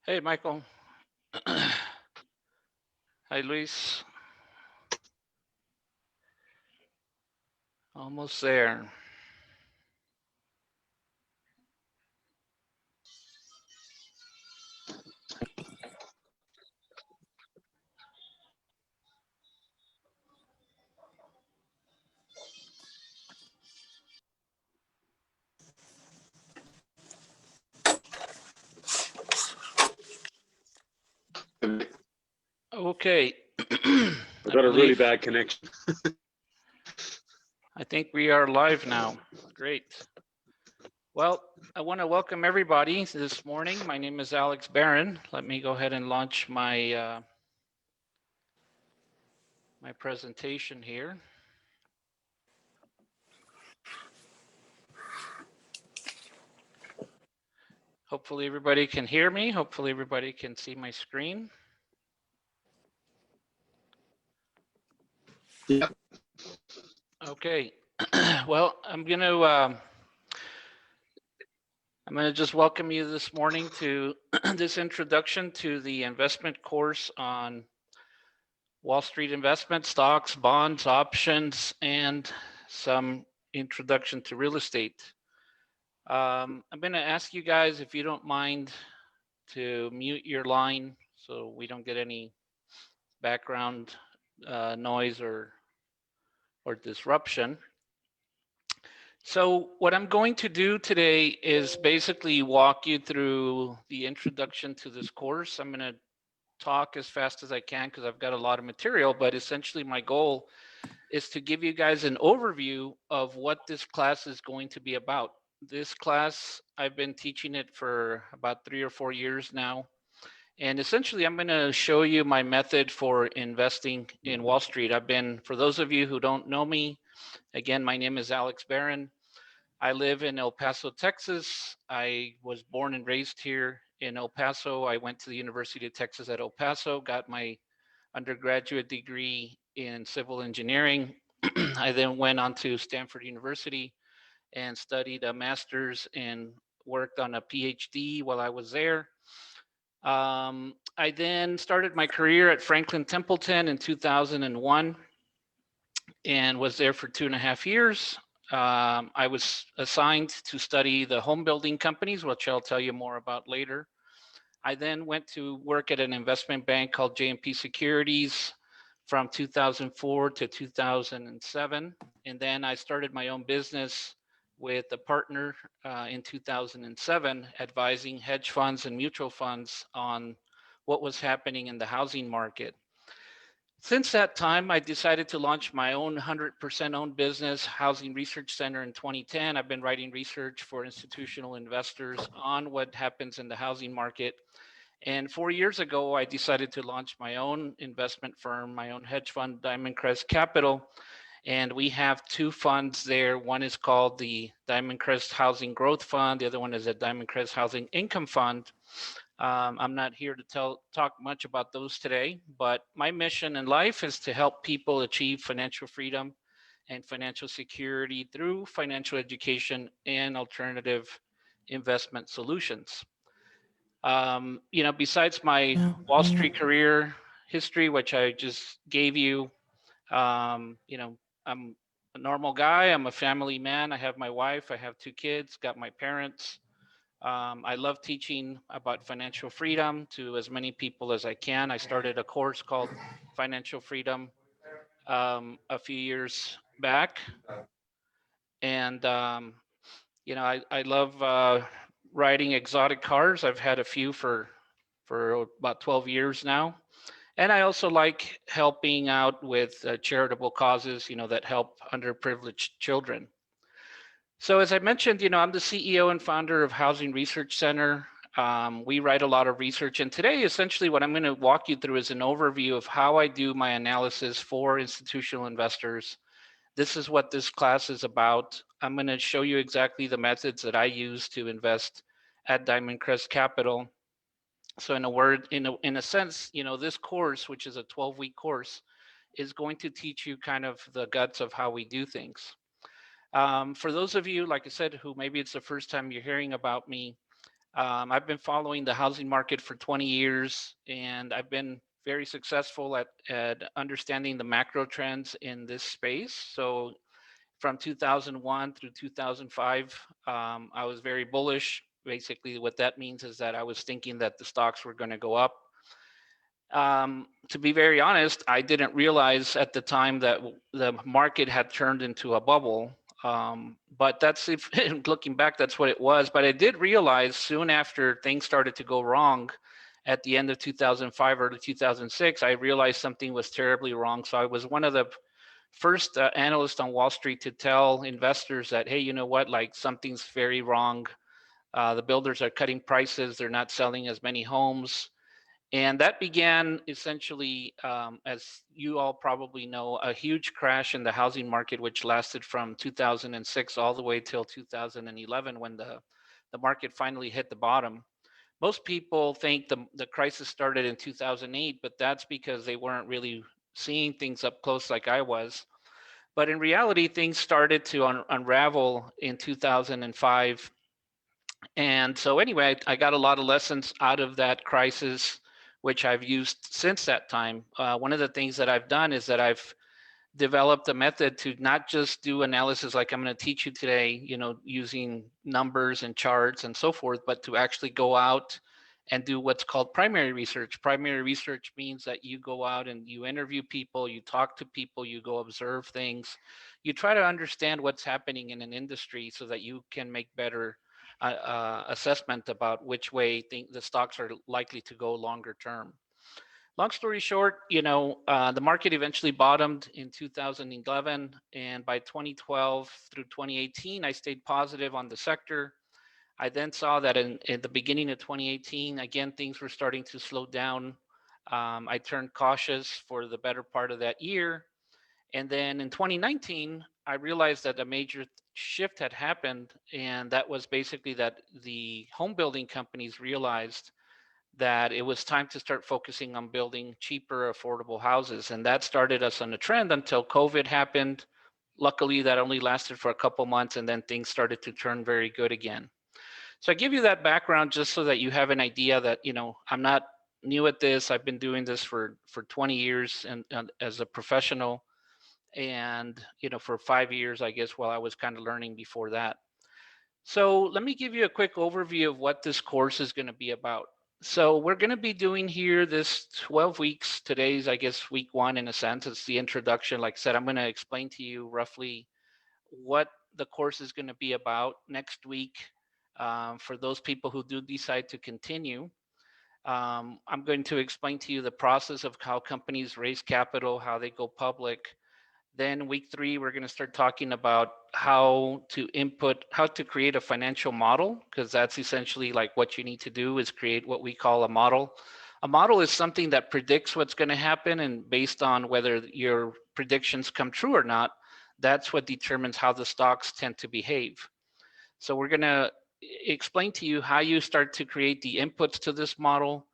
Hey, Michael. Hi, Luis. Almost there. Okay. I I got a really believe, bad connection. I think we are live now. Great. Well, I want to welcome everybody this morning. My name is Alex Barron. Let me go ahead and launch my presentation here. Hopefully everybody can hear me. Hopefully everybody can see my screen. Yeah. Okay. Well, I'm gonna just welcome you this morning to this introduction to the investment course on Wall Street investment, stocks, bonds, options, and some introduction to real estate. I'm going to ask you guys, if you don't mind, to mute your line so we don't get any background noise or disruption. So what I'm going to do today is basically walk you through the introduction to this course. I'm going to talk as fast as I can because I've got a lot of material, but essentially my goal is to give you guys an overview of what this class is going to be about. This class, I've been teaching it for about 3 or 4 years now. And essentially, I'm going to show you my method for investing in Wall Street. For those of you who don't know me, again, my name is Alex Barron. I live in El Paso, Texas. I was born and raised here in El Paso. I went to the University of Texas at El Paso, got my undergraduate degree in civil engineering. I then went on to Stanford University and studied a master's and worked on a PhD while I was there. I then started my career at Franklin Templeton in 2001 and was there for 2.5 years. I was assigned to study the home building companies, which I'll tell you more about later. I then went to work at an investment bank called JMP Securities from 2004 to 2007. And then I started my own business with a partner in 2007, advising hedge funds and mutual funds on what was happening in the housing market. Since that time, I decided to launch my own 100% owned business, Housing Research Center, in 2010. I've been writing research for institutional investors on what happens in the housing market. And 4 years ago, I decided to launch my own investment firm, my own hedge fund, Diamond Crest Capital. And we have two funds there. One is called the Diamond Crest Housing Growth Fund. The other one is a Diamond Crest Housing Income Fund. I'm not here to talk much about those today, but my mission in life is to help people achieve financial freedom and financial security through financial education and alternative investment solutions. Besides my Wall Street career history, which I just gave you, I'm a normal guy. I'm a family man. I have my wife. I have 2 kids, got my parents. I love teaching about financial freedom to as many people as I can. I started a course called Financial Freedom a few years back. And, I love riding exotic cars. I've had a few for about 12 years now. And I also like helping out with charitable causes, that help underprivileged children. So as I mentioned, I'm the CEO and founder of Housing Research Center. We write a lot of research, and today, essentially, what I'm going to walk you through is an overview of how I do my analysis for institutional investors. This is what this class is about. I'm going to show you exactly the methods that I use to invest at Diamond Crest Capital. So in a sense, this course, which is a 12-week course, is going to teach you kind of the guts of how we do things. For those of you, like I said, who maybe it's the first time you're hearing about me, I've been following the housing market for 20 years, and I've been very successful at understanding the macro trends in this space. So from 2001 through 2005, I was very bullish. Basically, what that means is that I was thinking that the stocks were going to go up. To be very honest, I didn't realize at the time that the market had turned into a bubble. But that's if looking back, that's what it was. But I did realize soon after things started to go wrong at the end of 2005, early 2006, I realized something was terribly wrong. So I was one of the first analysts on Wall Street to tell investors that, hey, you know what, like something's very wrong. The builders are cutting prices, they're not selling as many homes. And that began essentially, as you all probably know, a huge crash in the housing market, which lasted from 2006 all the way till 2011 when the market finally hit the bottom. Most people think the crisis started in 2008, but that's because they weren't really seeing things up close like I was. But in reality, things started to unravel in 2005. And so, anyway, I got a lot of lessons out of that crisis, which I've used since that time. One of the things that I've done is that I've developed a method to not just do analysis like I'm going to teach you today, using numbers and charts and so forth, but to actually go out and do what's called primary research. Primary research means that you go out and you interview people, you talk to people, you go observe things, you try to understand what's happening in an industry so that you can make better assessment about which way the stocks are likely to go longer term. Long story short, the market eventually bottomed in 2011, and by 2012 through 2018, I stayed positive on the sector. I then saw that in the beginning of 2018, again, things were starting to slow down. I turned cautious for the better part of that year. And then in 2019, I realized that a major shift had happened, and that was basically that the home building companies realized that it was time to start focusing on building cheaper, affordable houses. And that started us on a trend until COVID happened. Luckily, that only lasted for a couple months, and then things started to turn very good again. So I give you that background just so that you have an idea that, I'm not new at this. I've been doing this for 20 years and as a professional, and for 5 years, I guess, while I was kind of learning before that. So let me give you a quick overview of what this course is going to be about. So we're going to be doing here this 12 weeks. Today's, I guess, week one in a sense. It's the introduction. Like I said, I'm going to explain to you roughly what the course is going to be about next week. For those people who do decide to continue, I'm going to explain to you the process of how companies raise capital, how they go public. Then week three, we're going to start talking about how to create a financial model, because that's essentially like what you need to do is create what we call a model. A model is something that predicts what's going to happen, and based on whether your predictions come true or not, that's what determines how the stocks tend to behave. So we're going to explain to you how you start to create the inputs to this model.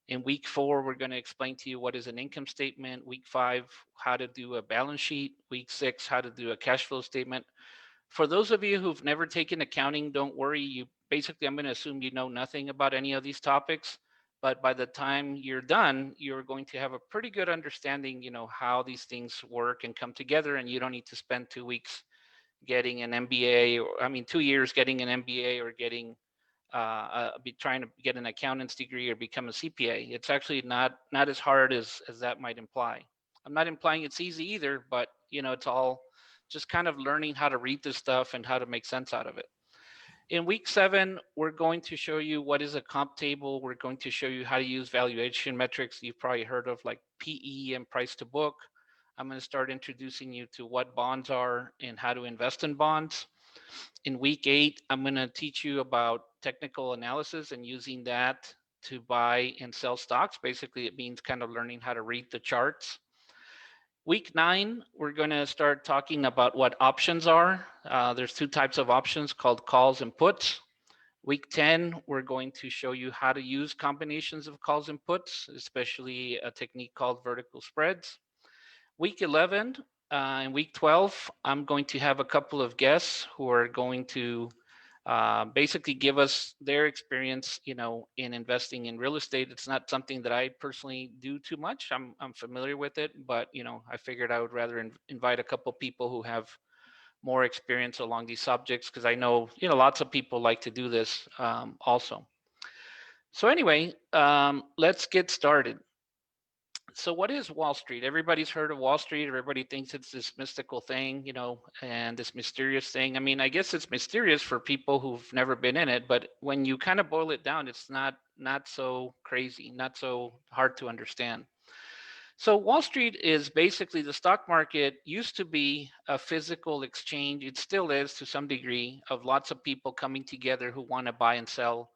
In week four, we're going to explain to you what is an income statement. Week five, how to do a balance sheet. Week six, how to do a cash flow statement. For those of you who've never taken accounting, don't worry. I'm going to assume you know nothing about any of these topics. But by the time you're done, you're going to have a pretty good understanding, how these things work and come together, and you don't need to spend 2 weeks getting an MBA, or 2 years getting an MBA, or be trying to get an accountant's degree or become a CPA. It's actually not as hard as that might imply. I'm not implying it's easy either, but it's all just kind of learning how to read this stuff and how to make sense out of it. In week seven, we're going to show you what is a comp table. We're going to show you how to use valuation metrics you've probably heard of, like PE and price to book. I'm going to start introducing you to what bonds are and how to invest in bonds. In week eight, I'm going to teach you about technical analysis and using that to buy and sell stocks. Basically, it means kind of learning how to read the charts. Week nine, we're going to start talking about what options are. There's two types of options called calls and puts. Week 10, we're going to show you how to use combinations of calls and puts, especially a technique called vertical spreads. Week 11 and week 12, I'm going to have a couple of guests who are going to basically give us their experience, in investing in real estate. It's not something that I personally do too much. I'm familiar with it, but I figured I would rather invite a couple people who have more experience along these subjects, because I know lots of people like to do this also. So anyway, let's get started. So what is Wall Street? Everybody's heard of Wall Street. Everybody thinks it's this mystical thing, and this mysterious thing. I mean, I guess it's mysterious for people who've never been in it, but when you kind of boil it down, it's not so crazy, not so hard to understand. So Wall Street is basically, the stock market used to be a physical exchange. It still is to some degree, of lots of people coming together who want to buy and sell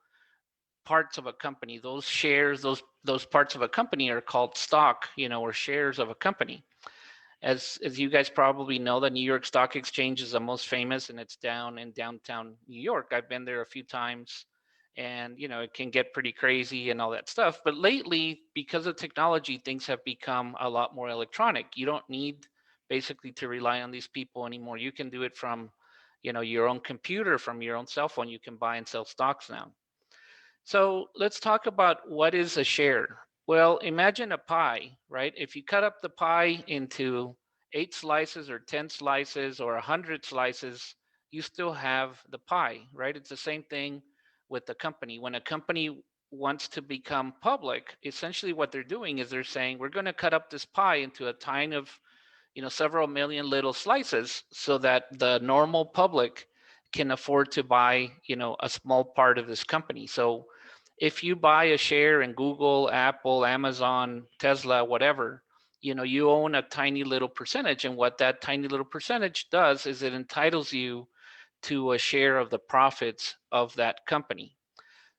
parts of a company. Those shares, those parts of a company are called stock, or shares of a company. As you guys probably know, the New York Stock Exchange is the most famous, and it's down in downtown New York. I've been there a few times, and it can get pretty crazy and all that stuff. But lately, because of technology, things have become a lot more electronic. You don't need basically to rely on these people anymore. You can do it from your own computer, from your own cell phone. You can buy and sell stocks now. So let's talk about what is a share. Well, imagine a pie, right? If you cut up the pie into 8 slices or 10 slices or 100 slices, you still have the pie, right? It's the same thing with the company. When a company wants to become public, essentially what they're doing is they're saying, we're going to cut up this pie into a tiny of, several million little slices so that the normal public can afford to buy, a small part of this company. So if you buy a share in Google, Apple, Amazon, Tesla, whatever, you own a tiny little percentage. And what that tiny little percentage does is it entitles you to a share of the profits of that company.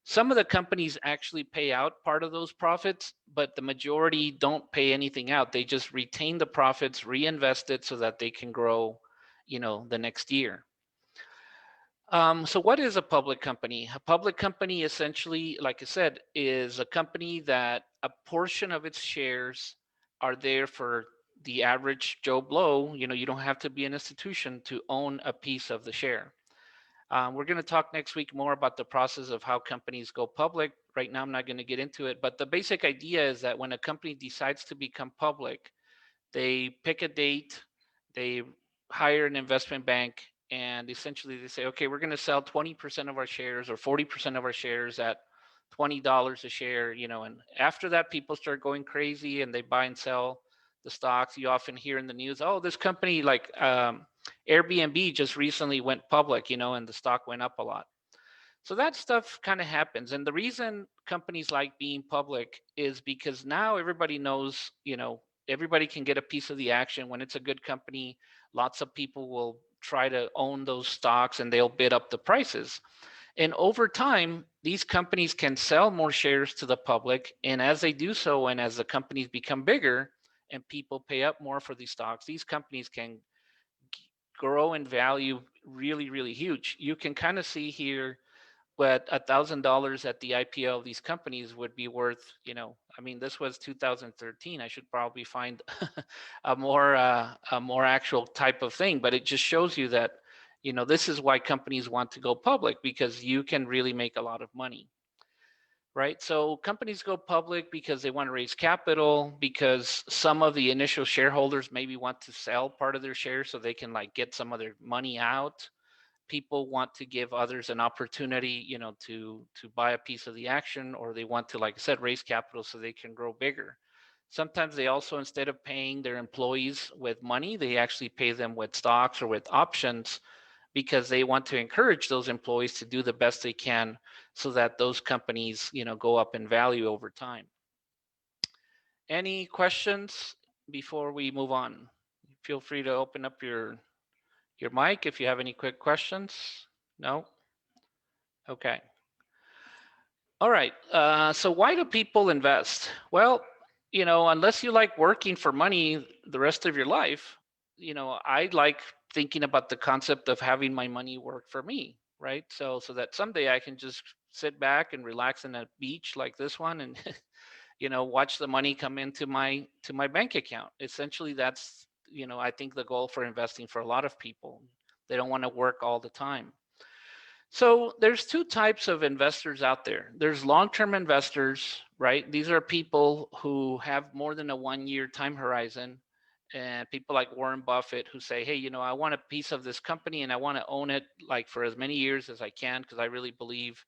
Some of the companies actually pay out part of those profits, but the majority don't pay anything out. They just retain the profits, reinvest it so that they can grow, the next year. So what is a public company? A public company essentially, like I said, is a company that a portion of its shares are there for the average Joe Blow. You don't have to be an institution to own a piece of the share. We're going to talk next week more about the process of how companies go public. Right now, I'm not going to get into it, but the basic idea is that when a company decides to become public, they pick a date, they hire an investment bank, and essentially they say, okay, we're going to sell 20% of our shares or 40% of our shares at $20 a share, and after that, people start going crazy and they buy and sell the stocks. You often hear in the news, oh, this company like Airbnb just recently went public, and the stock went up a lot. So that stuff kind of happens. And the reason companies like being public is because now everybody knows, everybody can get a piece of the action. When it's a good company, lots of people will try to own those stocks and they'll bid up the prices. And over time, these companies can sell more shares to the public. And as they do so, and as the companies become bigger and people pay up more for these stocks, these companies can grow in value really, really huge. You can kind of see here what $1,000 at the IPO of these companies would be worth. I mean, this was 2013. I should probably find a more actual type of thing, but it just shows you that, this is why companies want to go public, because you can really make a lot of money. Right. So companies go public because they want to raise capital, because some of the initial shareholders maybe want to sell part of their shares so they can like get some of their money out. People want to give others an opportunity, to buy a piece of the action, or they want to, like I said, raise capital so they can grow bigger. Sometimes they also, instead of paying their employees with money, they actually pay them with stocks or with options, because they want to encourage those employees to do the best they can so that those companies, go up in value over time. Any questions before we move on? Feel free to open up your mic if you have any quick questions. No? Okay. All right. So why do people invest? Well, unless you like working for money the rest of your life, I like thinking about the concept of having my money work for me, right? So that someday I can just sit back and relax in a beach like this one and watch the money come into my bank account. Essentially, that's I think the goal for investing for a lot of people. They don't want to work all the time. So there's two types of investors out there. There's long-term investors, right? These are people who have more than a 1 year time horizon, and people like Warren Buffett who say, hey, I want a piece of this company and I want to own it like for as many years as I can because I really believe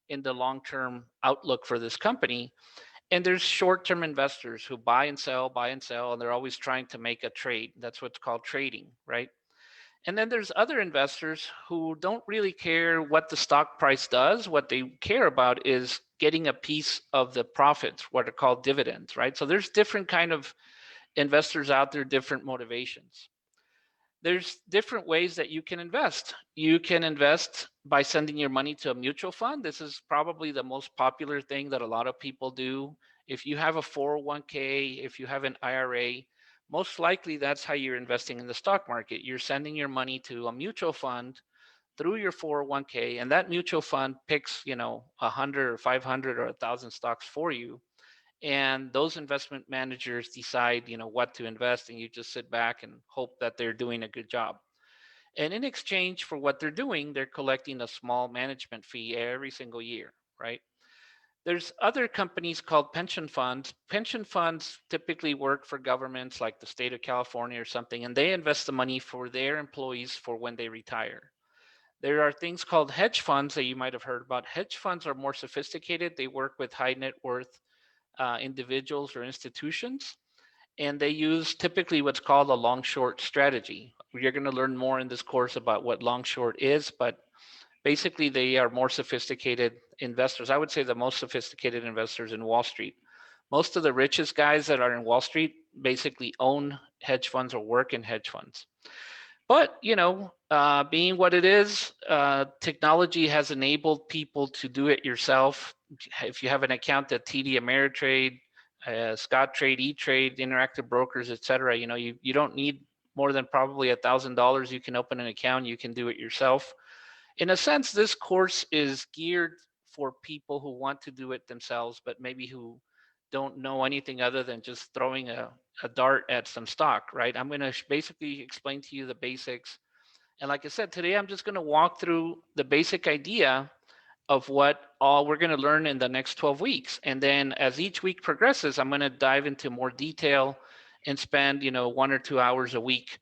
in the long-term outlook for this company. And there's short-term investors who buy and sell, and they're always trying to make a trade. That's what's called trading, right? And then there's other investors who don't really care what the stock price does. What they care about is getting a piece of the profits, what are called dividends, right? So there's different kind of investors out there, different motivations. There's different ways that you can invest. You can invest by sending your money to a mutual fund. This is probably the most popular thing that a lot of people do. If you have a 401k, if you have an IRA, most likely that's how you're investing in the stock market. You're sending your money to a mutual fund through your 401k, and that mutual fund picks, 100 or 500 or 1,000 stocks for you, and those investment managers decide what to invest, and you just sit back and hope that they're doing a good job. And in exchange for what they're doing, they're collecting a small management fee every single year, right? There's other companies called pension funds. Pension funds typically work for governments like the state of California or something, and they invest the money for their employees for when they retire. There are things called hedge funds that you might have heard about. Hedge funds are more sophisticated. They work with high net worth individuals or institutions, and they use typically what's called a long short strategy. You're going to learn more in this course about what long short is, but basically they are more sophisticated investors. I would say the most sophisticated investors in Wall Street. Most of the richest guys that are in Wall Street basically own hedge funds or work in hedge funds. But being what it is, technology has enabled people to do it yourself. If you have an account at TD Ameritrade, Scottrade, E-Trade, Interactive Brokers, etc., you don't need more than probably $1,000. You can open an account. You can do it yourself. In a sense, this course is geared for people who want to do it themselves, but maybe who don't know anything other than just throwing a dart at some stock, right? I'm going to basically explain to you the basics. And like I said, today I'm just going to walk through the basic idea of what all we're going to learn in the next 12 weeks. And then as each week progresses, I'm going to dive into more detail and spend, 1 or 2 hours a week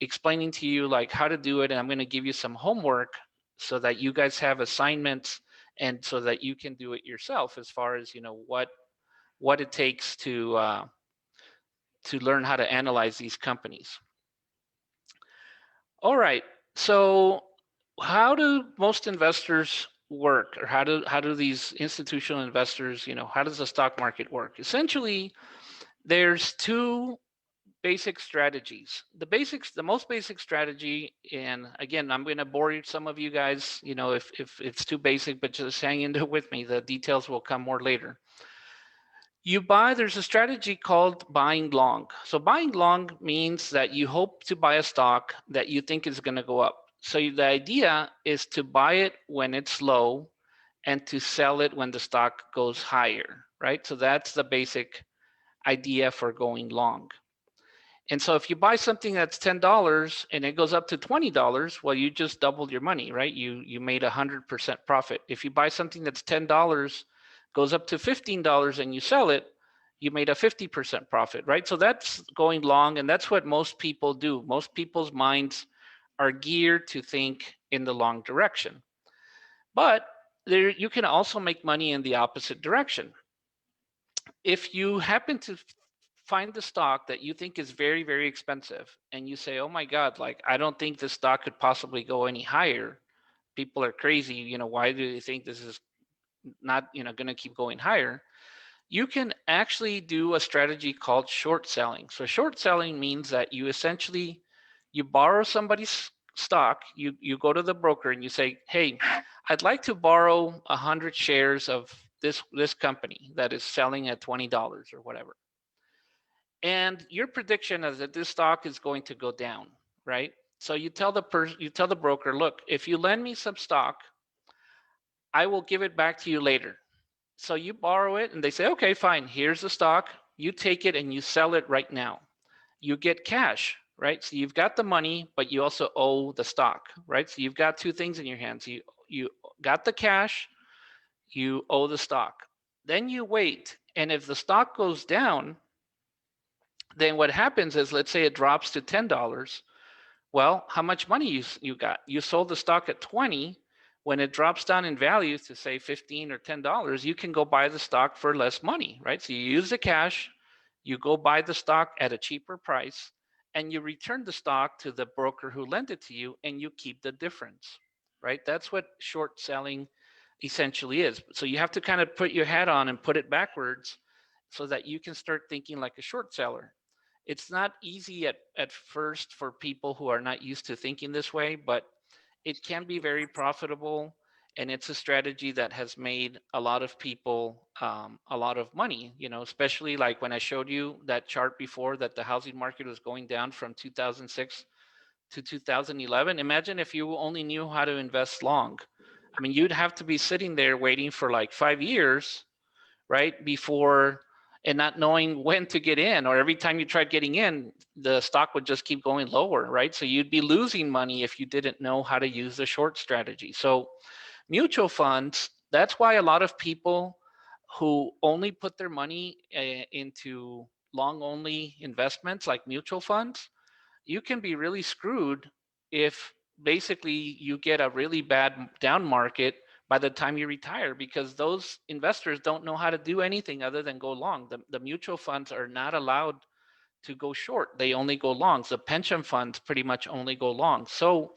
explaining to you like how to do it. And I'm going to give you some homework so that you guys have assignments and so that you can do it yourself as far as, what it takes to learn how to analyze these companies. All right. So how do most investors work, or how do these institutional investors, how does the stock market work? Essentially, there's two basic strategies. The most basic strategy, and again, I'm going to bore some of you guys, if it's too basic, but just hang in there with me. The details will come more later. There's a strategy called buying long. So buying long means that you hope to buy a stock that you think is going to go up. So the idea is to buy it when it's low and to sell it when the stock goes higher, right? So that's the basic idea for going long. And so if you buy something that's $10 and it goes up to $20, well, you just doubled your money, right? You made 100% profit. If you buy something that's $10, goes up to $15 and you sell it, you made a 50% profit, right? So that's going long, and that's what most people do. Most people's minds are geared to think in the long direction. But you can also make money in the opposite direction. If you happen to find the stock that you think is very, very expensive and you say, oh my God, like, I don't think this stock could possibly go any higher. People are crazy. Why do they think this is not, going to keep going higher? You can actually do a strategy called short selling. So short selling means that you borrow somebody's stock, you go to the broker and you say, hey, I'd like to borrow 100 shares of this company that is selling at $20 or whatever. And your prediction is that this stock is going to go down, right? So you tell the broker, look, if you lend me some stock, I will give it back to you later. So you borrow it and they say, okay, fine, here's the stock. You take it and you sell it right now. You get cash, right? So you've got the money, but you also owe the stock, right? So you've got two things in your hands. You you got the cash, you owe the stock. Then you wait, and if the stock goes down, then what happens is, let's say it drops to $10. Well, how much money you got? You sold the stock at 20. When it drops down in value to say 15 or $10, you can go buy the stock for less money, right? So you use the cash, you go buy the stock at a cheaper price, and you return the stock to the broker who lent it to you, and you keep the difference, right? That's what short selling essentially is. So you have to kind of put your hat on and put it backwards so that you can start thinking like a short seller. It's not easy at first for people who are not used to thinking this way, but it can be very profitable. And it's a strategy that has made a lot of people a lot of money, especially like when I showed you that chart before that the housing market was going down from 2006 to 2011. Imagine if you only knew how to invest long. I mean, you'd have to be sitting there waiting for like 5 years, right? Before, and not knowing when to get in, or every time you tried getting in, the stock would just keep going lower, right? So you'd be losing money if you didn't know how to use the short strategy. So mutual funds, that's why a lot of people who only put their money into long only investments like mutual funds, you can be really screwed if basically you get a really bad down market by the time you retire, because those investors don't know how to do anything other than go long. The mutual funds are not allowed to go short. They only go long. The pension funds pretty much only go long. So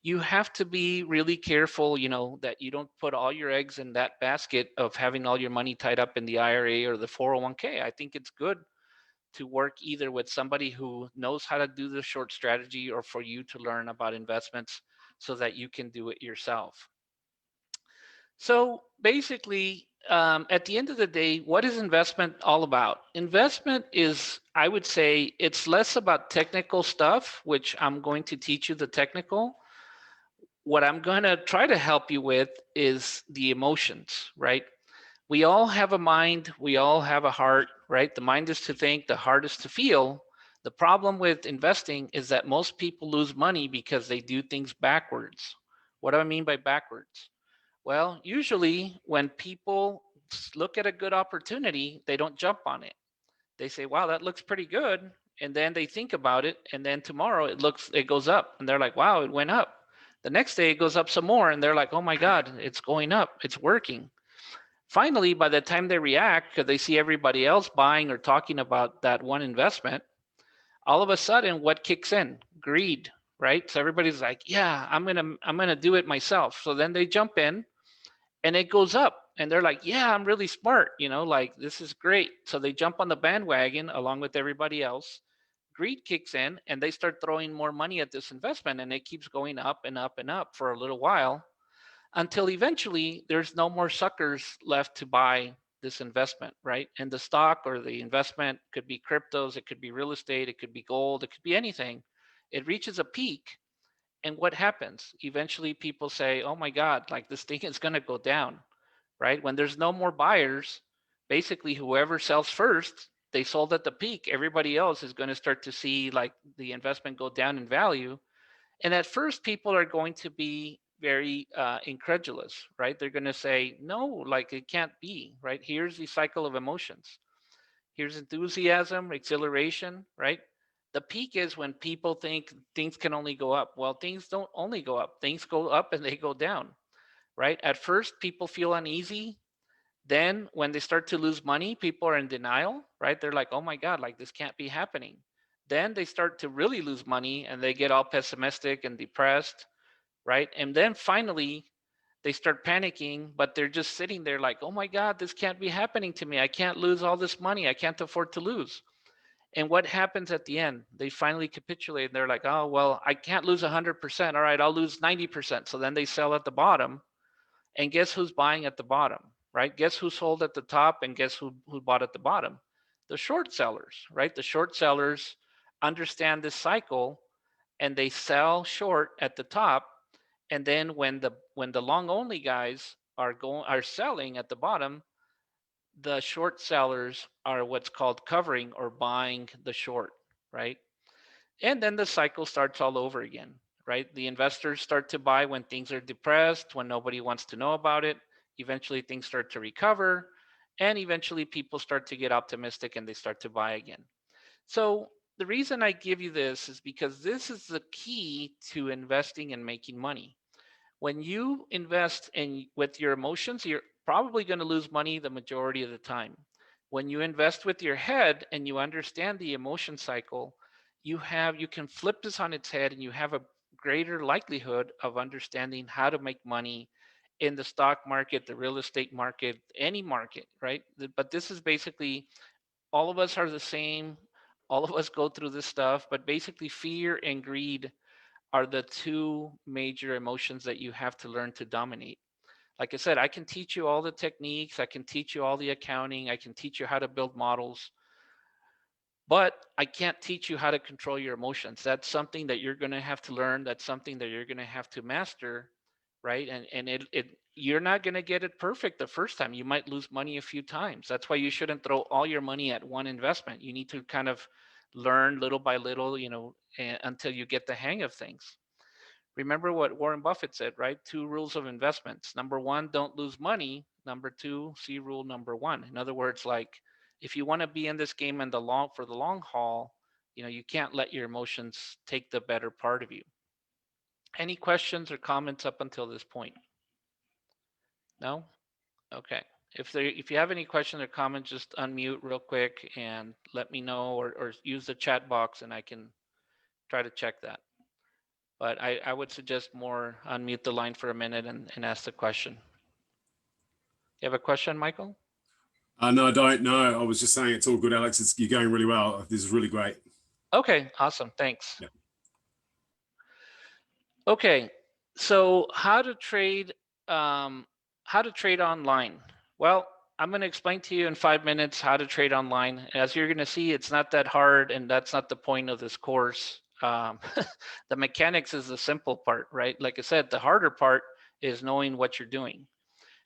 you have to be really careful, that you don't put all your eggs in that basket of having all your money tied up in the IRA or the 401k. I think it's good to work either with somebody who knows how to do the short strategy, or for you to learn about investments so that you can do it yourself. So basically, at the end of the day, what is investment all about? Investment is, I would say, it's less about technical stuff, which I'm going to teach you the technical. What I'm going to try to help you with is the emotions, right? We all have a mind, we all have a heart, right? The mind is to think, the heart is to feel. The problem with investing is that most people lose money because they do things backwards. What do I mean by backwards? Well, usually when people look at a good opportunity, they don't jump on it. They say, wow, that looks pretty good. And then they think about it. And then tomorrow it goes up. And they're like, wow, it went up. The next day it goes up some more. And they're like, oh my God, it's going up. It's working. Finally, by the time they react, because they see everybody else buying or talking about that one investment, all of a sudden, what kicks in? Greed, right? So everybody's like, "Yeah, I'm gonna do it myself." So then they jump in, and it goes up, and they're like, "Yeah, I'm really smart, like this is great." So they jump on the bandwagon along with everybody else. Greed kicks in, and they start throwing more money at this investment, and it keeps going up and up and up for a little while, until eventually there's no more suckers left to buy this investment, right? And the stock or the investment could be cryptos, it could be real estate, it could be gold, it could be anything. It reaches a peak. And what happens? Eventually people say, oh my God, like this thing is going to go down, right? When there's no more buyers, basically whoever sells first, they sold at the peak. Everybody else is going to start to see like the investment go down in value, and at first, people are going to be very incredulous, right? They're going to say, no, like it can't be, right? Here's the cycle of emotions. Here's enthusiasm, exhilaration, right? The peak is when people think things can only go up. Well, things don't only go up, things go up and they go down, right? At first, people feel uneasy. Then, when they start to lose money, people are in denial, right? They're like, oh my God, like this can't be happening. Then they start to really lose money and they get all pessimistic and depressed, right? And then finally, they start panicking, but they're just sitting there like, oh my God, this can't be happening to me. I can't lose all this money. I can't afford to lose. And what happens at the end? They finally capitulate and they're like, oh, well, I can't lose 100%. All right, I'll lose 90%. So then they sell at the bottom. And guess who's buying at the bottom, right? Guess who sold at the top and guess who bought at the bottom? The short sellers, right? The short sellers understand this cycle and they sell short at the top, and then when the long only guys are selling at the bottom, the short sellers are what's called covering or buying the short, right? And then the cycle starts all over again, right? The investors start to buy when things are depressed, when nobody wants to know about it. Eventually, things start to recover, and eventually, people start to get optimistic and they start to buy again. So, the reason I give you this is because this is the key to investing and making money. When you invest in with your emotions, you're probably going to lose money the majority of the time. When you invest with your head and you understand the emotion cycle, you can flip this on its head and you have a greater likelihood of understanding how to make money in the stock market, the real estate market, any market, right? But this is basically all of us are the same. All of us go through this stuff, but basically fear and greed are the two major emotions that you have to learn to dominate. Like I said, I can teach you all the techniques, I can teach you all the accounting, I can teach you how to build models, but I can't teach you how to control your emotions. That's something that you're going to have to learn. That's something that you're going to have to master, right? And you're not going to get it perfect the first time. You might lose money a few times. That's why you shouldn't throw all your money at one investment. You need to kind of learn little by little, until you get the hang of things. Remember what Warren Buffett said, right? Two rules of investments. Number one, don't lose money. Number two, see rule number one. In other words, like if you want to be in this game in the long for the long haul, you can't let your emotions take the better part of you. Any questions or comments up until this point? No? Okay. If you have any questions or comments, just unmute real quick and let me know, or use the chat box and I can try to check that. But I would suggest more unmute the line for a minute and ask the question. You have a question, Michael? No, I don't. No, I was just saying it's all good, Alex. You're going really well. This is really great. Okay, awesome. Thanks. Yeah. Okay, so how to trade online. Well, I'm going to explain to you in 5 minutes how to trade online. As you're going to see, it's not that hard, and that's not the point of this course. The mechanics is the simple part, right? Like I said, the harder part is knowing what you're doing.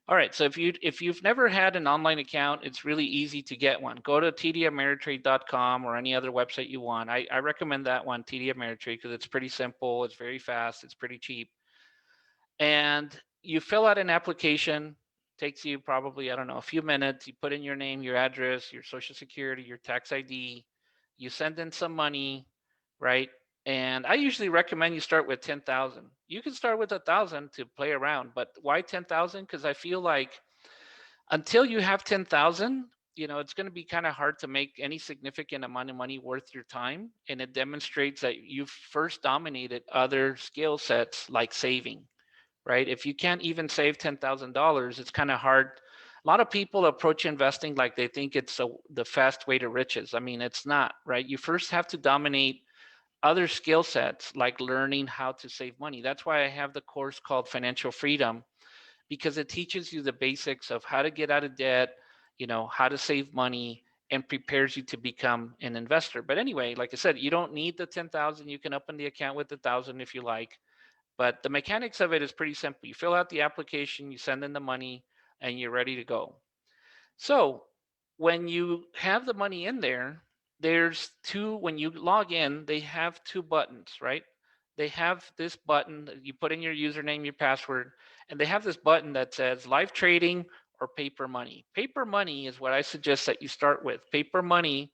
All right, so if you've never had an online account, it's really easy to get one. Go to tdameritrade.com or any other website you want. I recommend that one, TD Ameritrade, because it's pretty simple, it's very fast, it's pretty cheap. And you fill out an application, takes you probably, I don't know, a few minutes. You put in your name, your address, your social security, your tax ID. You send in some money, right? And I usually recommend you start with 10,000. You can start with 1,000 to play around, but why 10,000? Because I feel like until you have 10,000, it's going to be kind of hard to make any significant amount of money worth your time. And it demonstrates that you've first dominated other skill sets like saving, right? If you can't even save $10,000, it's kind of hard. A lot of people approach investing like they think it's the fast way to riches. I mean, it's not, right? You first have to dominate other skill sets like learning how to save money. That's why I have the course called Financial Freedom, because it teaches you the basics of how to get out of debt, how to save money, and prepares you to become an investor. But anyway, like I said, you don't need the 10,000. You can open the account with 1,000 if you like. But the mechanics of it is pretty simple. You fill out the application, you send in the money, and you're ready to go. So when you have the money in there, when you log in, they have two buttons, right? They have this button that you put in your username, your password, and they have this button that says live trading or paper money. Paper money is what I suggest that you start with. Paper money,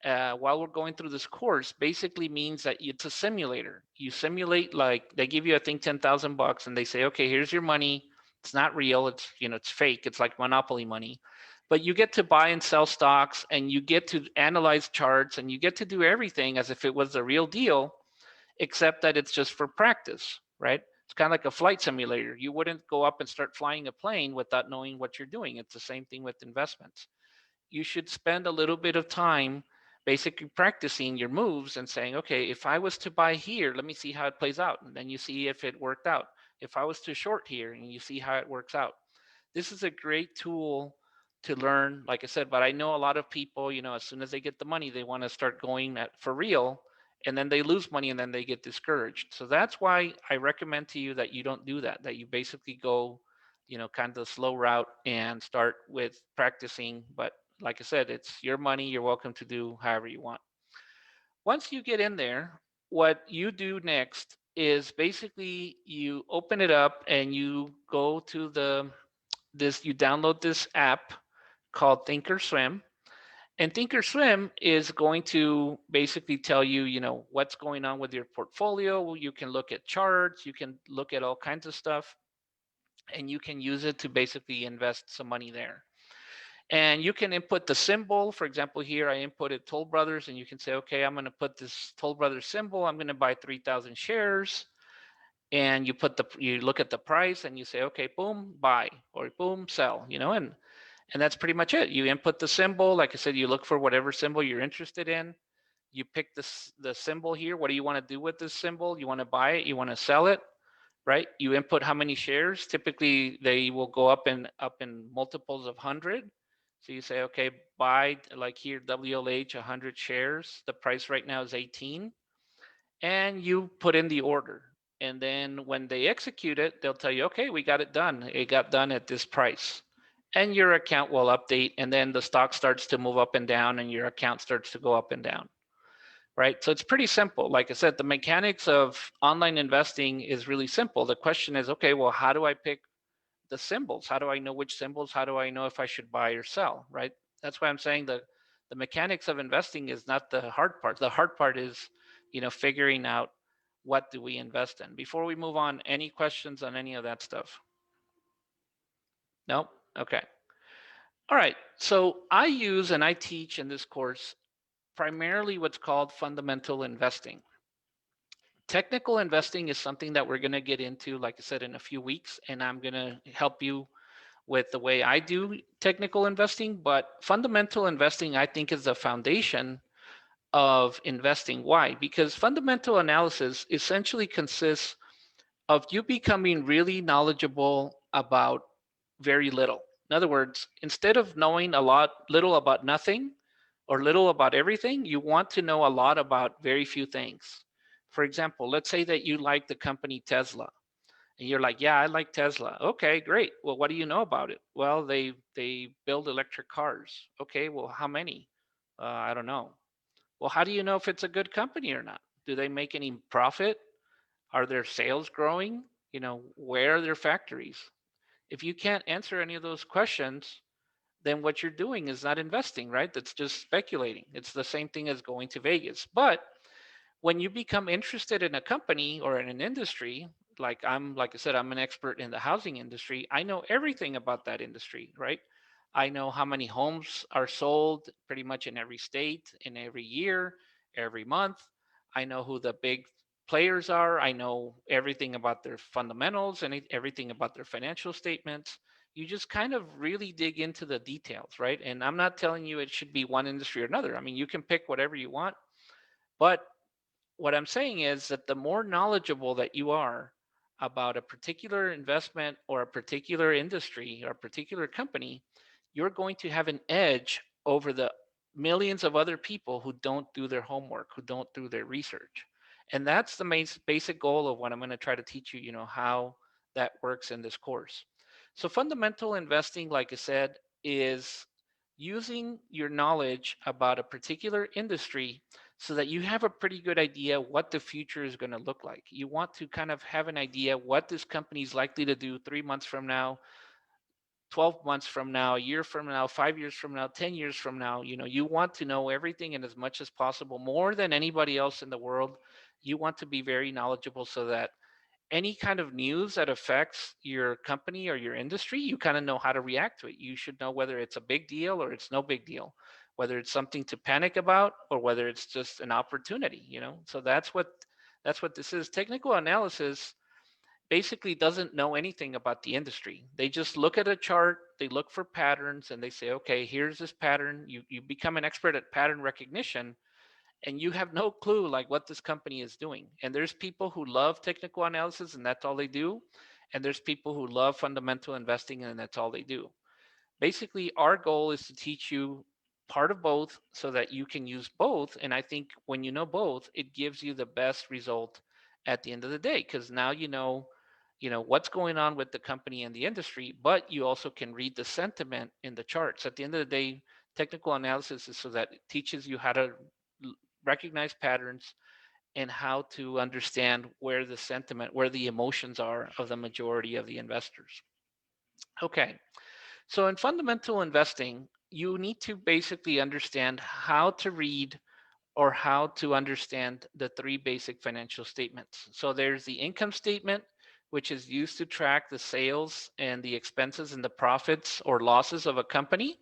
while we're going through this course, basically means that it's a simulator. You simulate, like they give you, I think, 10,000 bucks, and they say, okay, here's your money. It's not real. It's fake. It's like monopoly money. But you get to buy and sell stocks, and you get to analyze charts, and you get to do everything as if it was the real deal, except that it's just for practice, right? It's kind of like a flight simulator. You wouldn't go up and start flying a plane without knowing what you're doing. It's the same thing with investments. You should spend a little bit of time basically practicing your moves and saying, okay, if I was to buy here, let me see how it plays out. And then you see if it worked out. If I was to short here, and you see how it works out. This is a great tool to learn, like I said, but I know a lot of people, as soon as they get the money, they want to start going for real, and then they lose money and then they get discouraged. So that's why I recommend to you that you don't do that, that you basically go, kind of the slow route and start with practicing. But like I said, it's your money. You're welcome to do however you want. Once you get in there, what you do next is basically you open it up and you go to you download this app called Thinkorswim. And Thinkorswim is going to basically tell you, what's going on with your portfolio. You can look at charts, you can look at all kinds of stuff, and you can use it to basically invest some money there. And you can input the symbol. For example, here I inputted Toll Brothers, and you can say, okay, I'm going to put this Toll Brothers symbol. I'm going to buy 3,000 shares. And you look at the price and you say, okay, boom, buy, or boom, sell, and that's pretty much it. You input the symbol. Like I said, you look for whatever symbol you're interested in. You pick the symbol here. What do you want to do with this symbol? You want to buy it? You want to sell it? Right? You input how many shares. Typically, they will go up in multiples of 100. So you say, okay, buy, like here, WLH 100 shares. The price right now is 18, and you put in the order. And then when they execute it, they'll tell you, okay, we got it done. It got done at this price. And your account will update, and then the stock starts to move up and down, and your account starts to go up and down. Right? So it's pretty simple. Like I said, the mechanics of online investing is really simple. The question is, okay, well, how do I pick the symbols? How do I know which symbols? How do I know if I should buy or sell? Right? That's why I'm saying the mechanics of investing is not the hard part. The hard part is, figuring out what do we invest in. Before we move on, any questions on any of that stuff? No? Okay. All right. So I use and I teach in this course primarily what's called fundamental investing. Technical investing is something that we're going to get into, like I said, in a few weeks, and I'm going to help you with the way I do technical investing. But fundamental investing, I think, is the foundation of investing. Why? Because fundamental analysis essentially consists of you becoming really knowledgeable about very little. In other words, instead of knowing little about nothing or little about everything, you want to know a lot about very few things. For example, let's say that you like the company Tesla, and you're like, yeah, I like Tesla. Okay, great. Well, what do you know about it? Well, they build electric cars. Okay, well, how many? I don't know. Well, how do you know if it's a good company or not? Do they make any profit? Are their sales growing? Where are their factories? If you can't answer any of those questions, then what you're doing is not investing, right? That's just speculating. It's the same thing as going to Vegas. But when you become interested in a company or in an industry, like I said, I'm an expert in the housing industry. I know everything about that industry, right? I know how many homes are sold pretty much in every state, in every year, every month. I know who the big players are. I know everything about their fundamentals and everything about their financial statements. You just kind of really dig into the details, right? And I'm not telling you it should be one industry or another. I mean, you can pick whatever you want, but what I'm saying is that the more knowledgeable that you are about a particular investment or a particular industry or a particular company, you're going to have an edge over the millions of other people who don't do their homework, who don't do their research. And that's the main basic goal of what I'm going to try to teach you, how that works in this course. So fundamental investing, like I said, is using your knowledge about a particular industry so that you have a pretty good idea what the future is going to look like. You want to kind of have an idea what this company is likely to do 3 months from now, 12 months from now, a year from now, 5 years from now, 10 years from now. You want to know everything and as much as possible, more than anybody else in the world. You want to be very knowledgeable so that any kind of news that affects your company or your industry, you kind of know how to react to it. You should know whether it's a big deal or it's no big deal, whether it's something to panic about or whether it's just an opportunity. So that's what this is. Technical analysis basically doesn't know anything about the industry. They just look at a chart, they look for patterns, and they say, okay, here's this pattern. You become an expert at pattern recognition, and you have no clue like what this company is doing. And there's people who love technical analysis and that's all they do, and there's people who love fundamental investing and that's all they do. Basically, our goal is to teach you part of both so that you can use both. And I think when you know both, it gives you the best result at the end of the day, because now you know what's going on with the company and the industry, but you also can read the sentiment in the charts. At the end of the day, technical analysis is so that it teaches you how to recognize patterns and how to understand where the sentiment, where the emotions are of the majority of the investors. Okay, so in fundamental investing, you need to basically understand how to read or how to understand the three basic financial statements. So there's the income statement, which is used to track the sales and the expenses and the profits or losses of a company.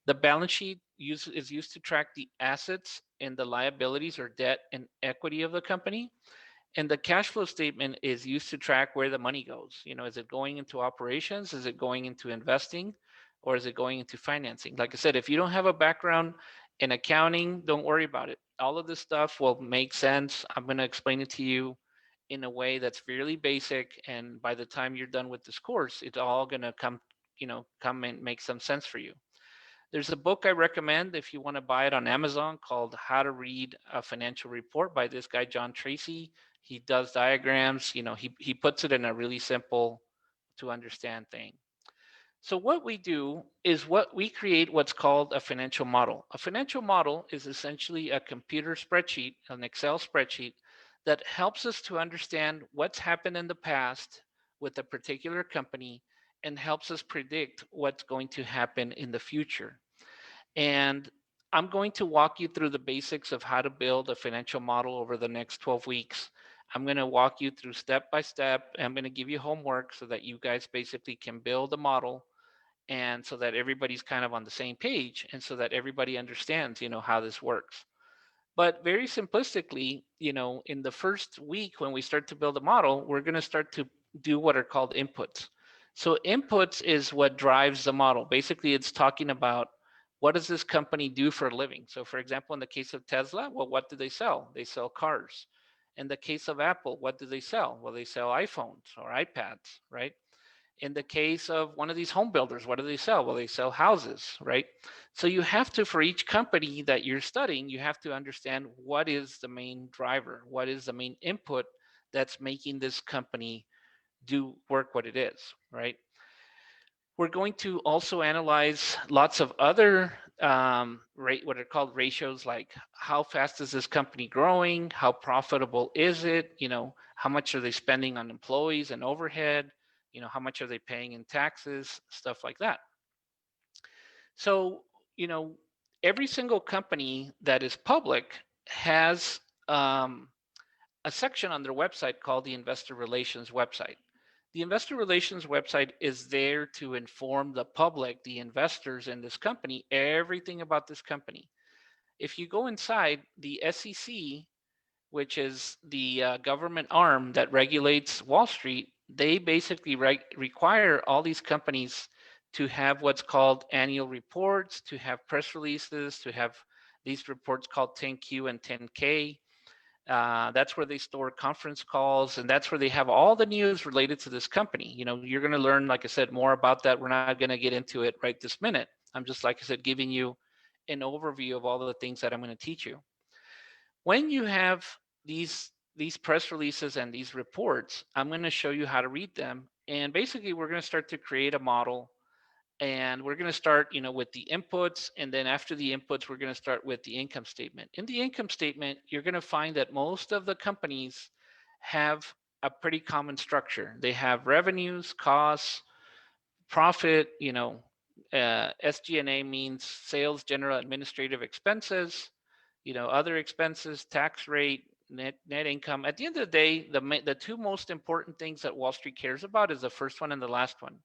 The balance sheet is used to track the assets and the liabilities or debt and equity of the company. And the cash flow statement is used to track where the money goes. Is it going into operations? Is it going into investing? Or is it going into financing? Like I said, if you don't have a background in accounting, don't worry about it. All of this stuff will make sense. I'm going to explain it to you in a way that's fairly basic. And by the time you're done with this course, it's all going to come and make some sense for you. There's a book I recommend if you want to buy it on Amazon called How to Read a Financial Report by this guy, John Tracy. He does diagrams, he puts it in a really simple to understand thing. So what we do is we create what's called a financial model. A financial model is essentially a computer spreadsheet, an Excel spreadsheet that helps us to understand what's happened in the past with a particular company and helps us predict what's going to happen in the future. And I'm going to walk you through the basics of how to build a financial model over the next 12 weeks. I'm going to walk you through step by step. I'm going to give you homework so that you guys basically can build a model and so that everybody's kind of on the same page and so that everybody understands, how this works. But very simplistically, in the first week when we start to build a model, we're going to start to do what are called inputs. So inputs is what drives the model. Basically, it's talking about what does this company do for a living? So for example, in the case of Tesla, well, what do they sell? They sell cars. In the case of Apple, what do they sell? Well, they sell iPhones or iPads, right? In the case of one of these home builders, what do they sell? Well, they sell houses, right? So you have to, for each company that you're studying, you have to understand what is the main driver, what is the main input that's making this company do work what it is, right? We're going to also analyze lots of other what are called ratios, like how fast is this company growing, how profitable is it, how much are they spending on employees and overhead, how much are they paying in taxes, stuff like that. So, you know, every single company that is public has a section on their website called the Investor Relations website. The Investor Relations website is there to inform the public, the investors in this company, everything about this company. If you go inside, the SEC, which is the government arm that regulates Wall Street, they basically require all these companies to have what's called annual reports, to have press releases, to have these reports called 10Q and 10K. That's where they store conference calls, and that's where they have all the news related to this company. You're going to learn, like I said, more about that. We're not going to get into it right this minute. I'm just, like I said, giving you an overview of all the things that I'm going to teach you. When you have these press releases and these reports, I'm going to show you how to read them. And basically, we're going to start to create a model, and we're going to start with the inputs, and then after the inputs we're going to start with the income statement. In the income statement, you're going to find that most of the companies have a pretty common structure. They have revenues, costs, profit. SG&A means sales, general, administrative expenses, other expenses, tax rate, net income. At the end of the day, the two most important things that Wall Street cares about is the first one and the last one.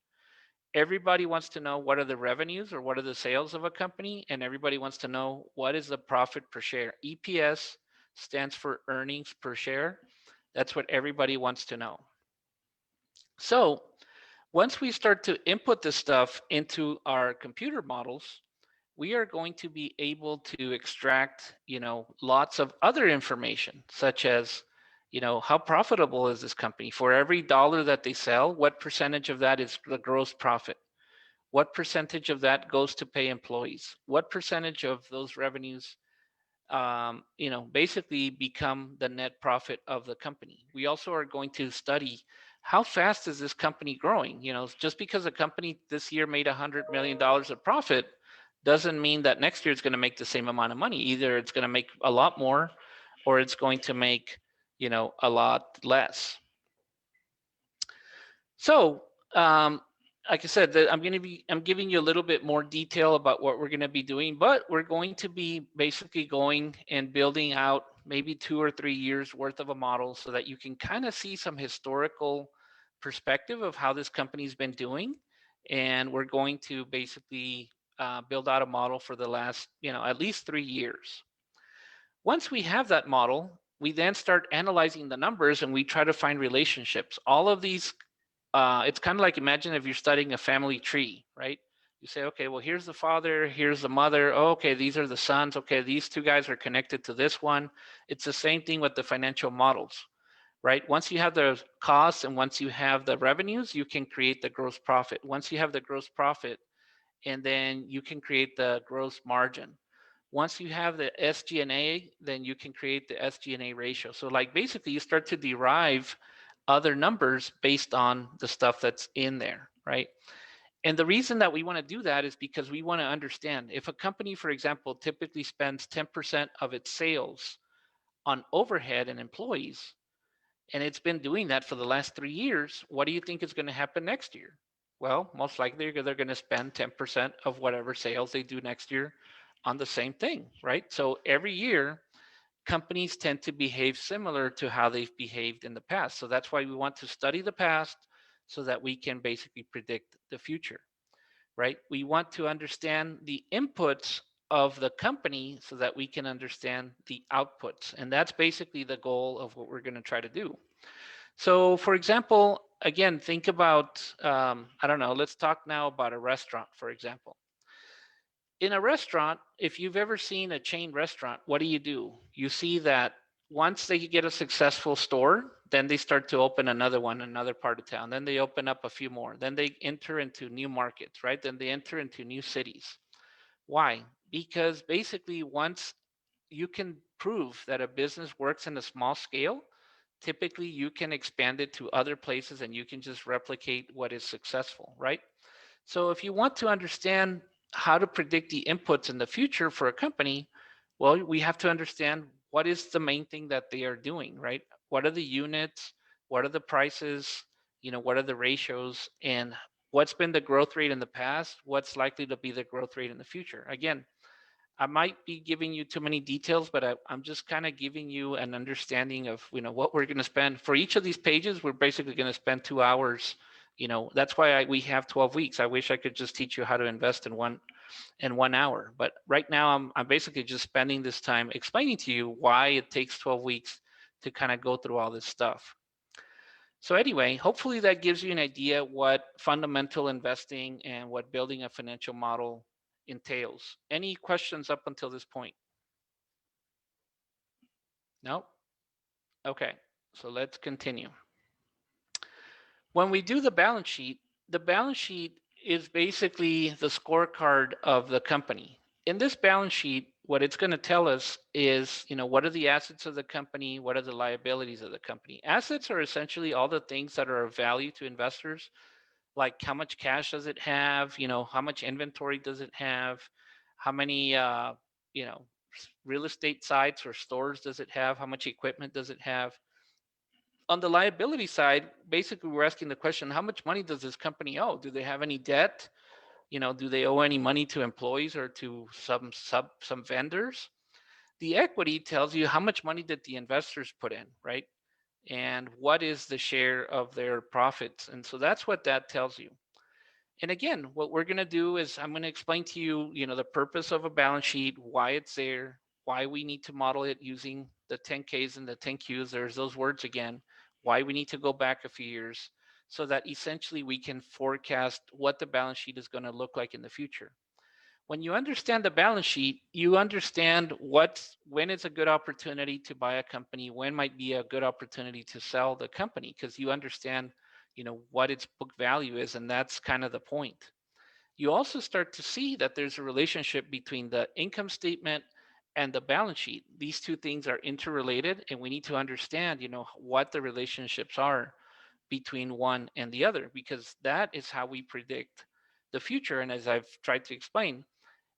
Everybody wants to know what are the revenues or what are the sales of a company, and everybody wants to know what is the profit per share. EPS stands for earnings per share. That's what everybody wants to know. So once we start to input this stuff into our computer models, we are going to be able to extract, lots of other information, such as, how profitable is this company? For every dollar that they sell, what percentage of that is the gross profit? What percentage of that goes to pay employees? What percentage of those revenues, basically become the net profit of the company? We also are going to study how fast is this company growing? Just because a company this year made $100 million of profit doesn't mean that next year it's going to make the same amount of money. Either it's going to make a lot more, or it's going to make, a lot less. So, like I said, I'm giving you a little bit more detail about what we're going to be doing, but we're going to be basically going and building out maybe 2 or 3 years worth of a model so that you can kind of see some historical perspective of how this company's been doing. And we're going to basically build out a model for the last, at least 3 years. Once we have that model, we then start analyzing the numbers and we try to find relationships. All of these, it's kind of like, imagine if you're studying a family tree, right? You say, okay, well, here's the father, here's the mother. Oh, okay, these are the sons. Okay, these two guys are connected to this one. It's the same thing with the financial models, right? Once you have the costs and once you have the revenues, you can create the gross profit. Once you have the gross profit, and then you can create the gross margin. Once you have the SG&A, then you can create the SG&A ratio. So like basically you start to derive other numbers based on the stuff that's in there, right? And the reason that we want to do that is because we want to understand if a company, for example, typically spends 10% of its sales on overhead and employees, and it's been doing that for the last 3 years, what do you think is going to happen next year? Well, most likely they're going to spend 10% of whatever sales they do next year on the same thing, right? So every year, companies tend to behave similar to how they've behaved in the past. So that's why we want to study the past so that we can basically predict the future, right? We want to understand the inputs of the company so that we can understand the outputs. And that's basically the goal of what we're going to try to do. So, for example, again, think about, I don't know, let's talk now about a restaurant, for example. In a restaurant, if you've ever seen a chain restaurant, what do? You see that once they get a successful store, then they start to open another one, another part of town. Then they open up a few more. Then they enter into new markets, right? Then they enter into new cities. Why? Because basically, once you can prove that a business works in a small scale, typically you can expand it to other places and you can just replicate what is successful, right? So if you want to understand how to predict the inputs in the future for a company, well, we have to understand what is the main thing that they are doing, right? What are the units? What are the prices? What are the ratios? And what's been the growth rate in the past? What's likely to be the growth rate in the future? Again, I might be giving you too many details, but I'm just kind of giving you an understanding of what we're going to spend for each of these pages. We're basically going to spend 2 hours. That's why we have 12 weeks. I wish I could just teach you how to invest in 1 hour, but right now I'm basically just spending this time explaining to you why it takes 12 weeks to kind of go through all this stuff. So anyway, hopefully that gives you an idea what fundamental investing and what building a financial model entails. Any questions up until this point? No? Okay, so let's continue. When we do the balance sheet is basically the scorecard of the company. In this balance sheet, what it's going to tell us is, what are the assets of the company? What are the liabilities of the company? Assets are essentially all the things that are of value to investors, like how much cash does it have? How much inventory does it have? How many, you know, real estate sites or stores does it have? How much equipment does it have? On the liability side, basically we're asking the question, how much money does this company owe? Do they have any debt? Do they owe any money to employees or to some vendors? The equity tells you how much money did the investors put in, right? And what is the share of their profits? And so that's what that tells you. And again, what we're going to do is I'm going to explain to you, the purpose of a balance sheet, why it's there, why we need to model it using the 10Ks and the 10Qs. There's those words again, why we need to go back a few years so that essentially we can forecast what the balance sheet is going to look like in the future. When you understand the balance sheet, you understand when it's a good opportunity to buy a company, when might be a good opportunity to sell the company, because you understand, what its book value is, and that's kind of the point. You also start to see that there's a relationship between the income statement and the balance sheet. These two things are interrelated, and we need to understand, what the relationships are between one and the other, because that is how we predict the future. And as I've tried to explain,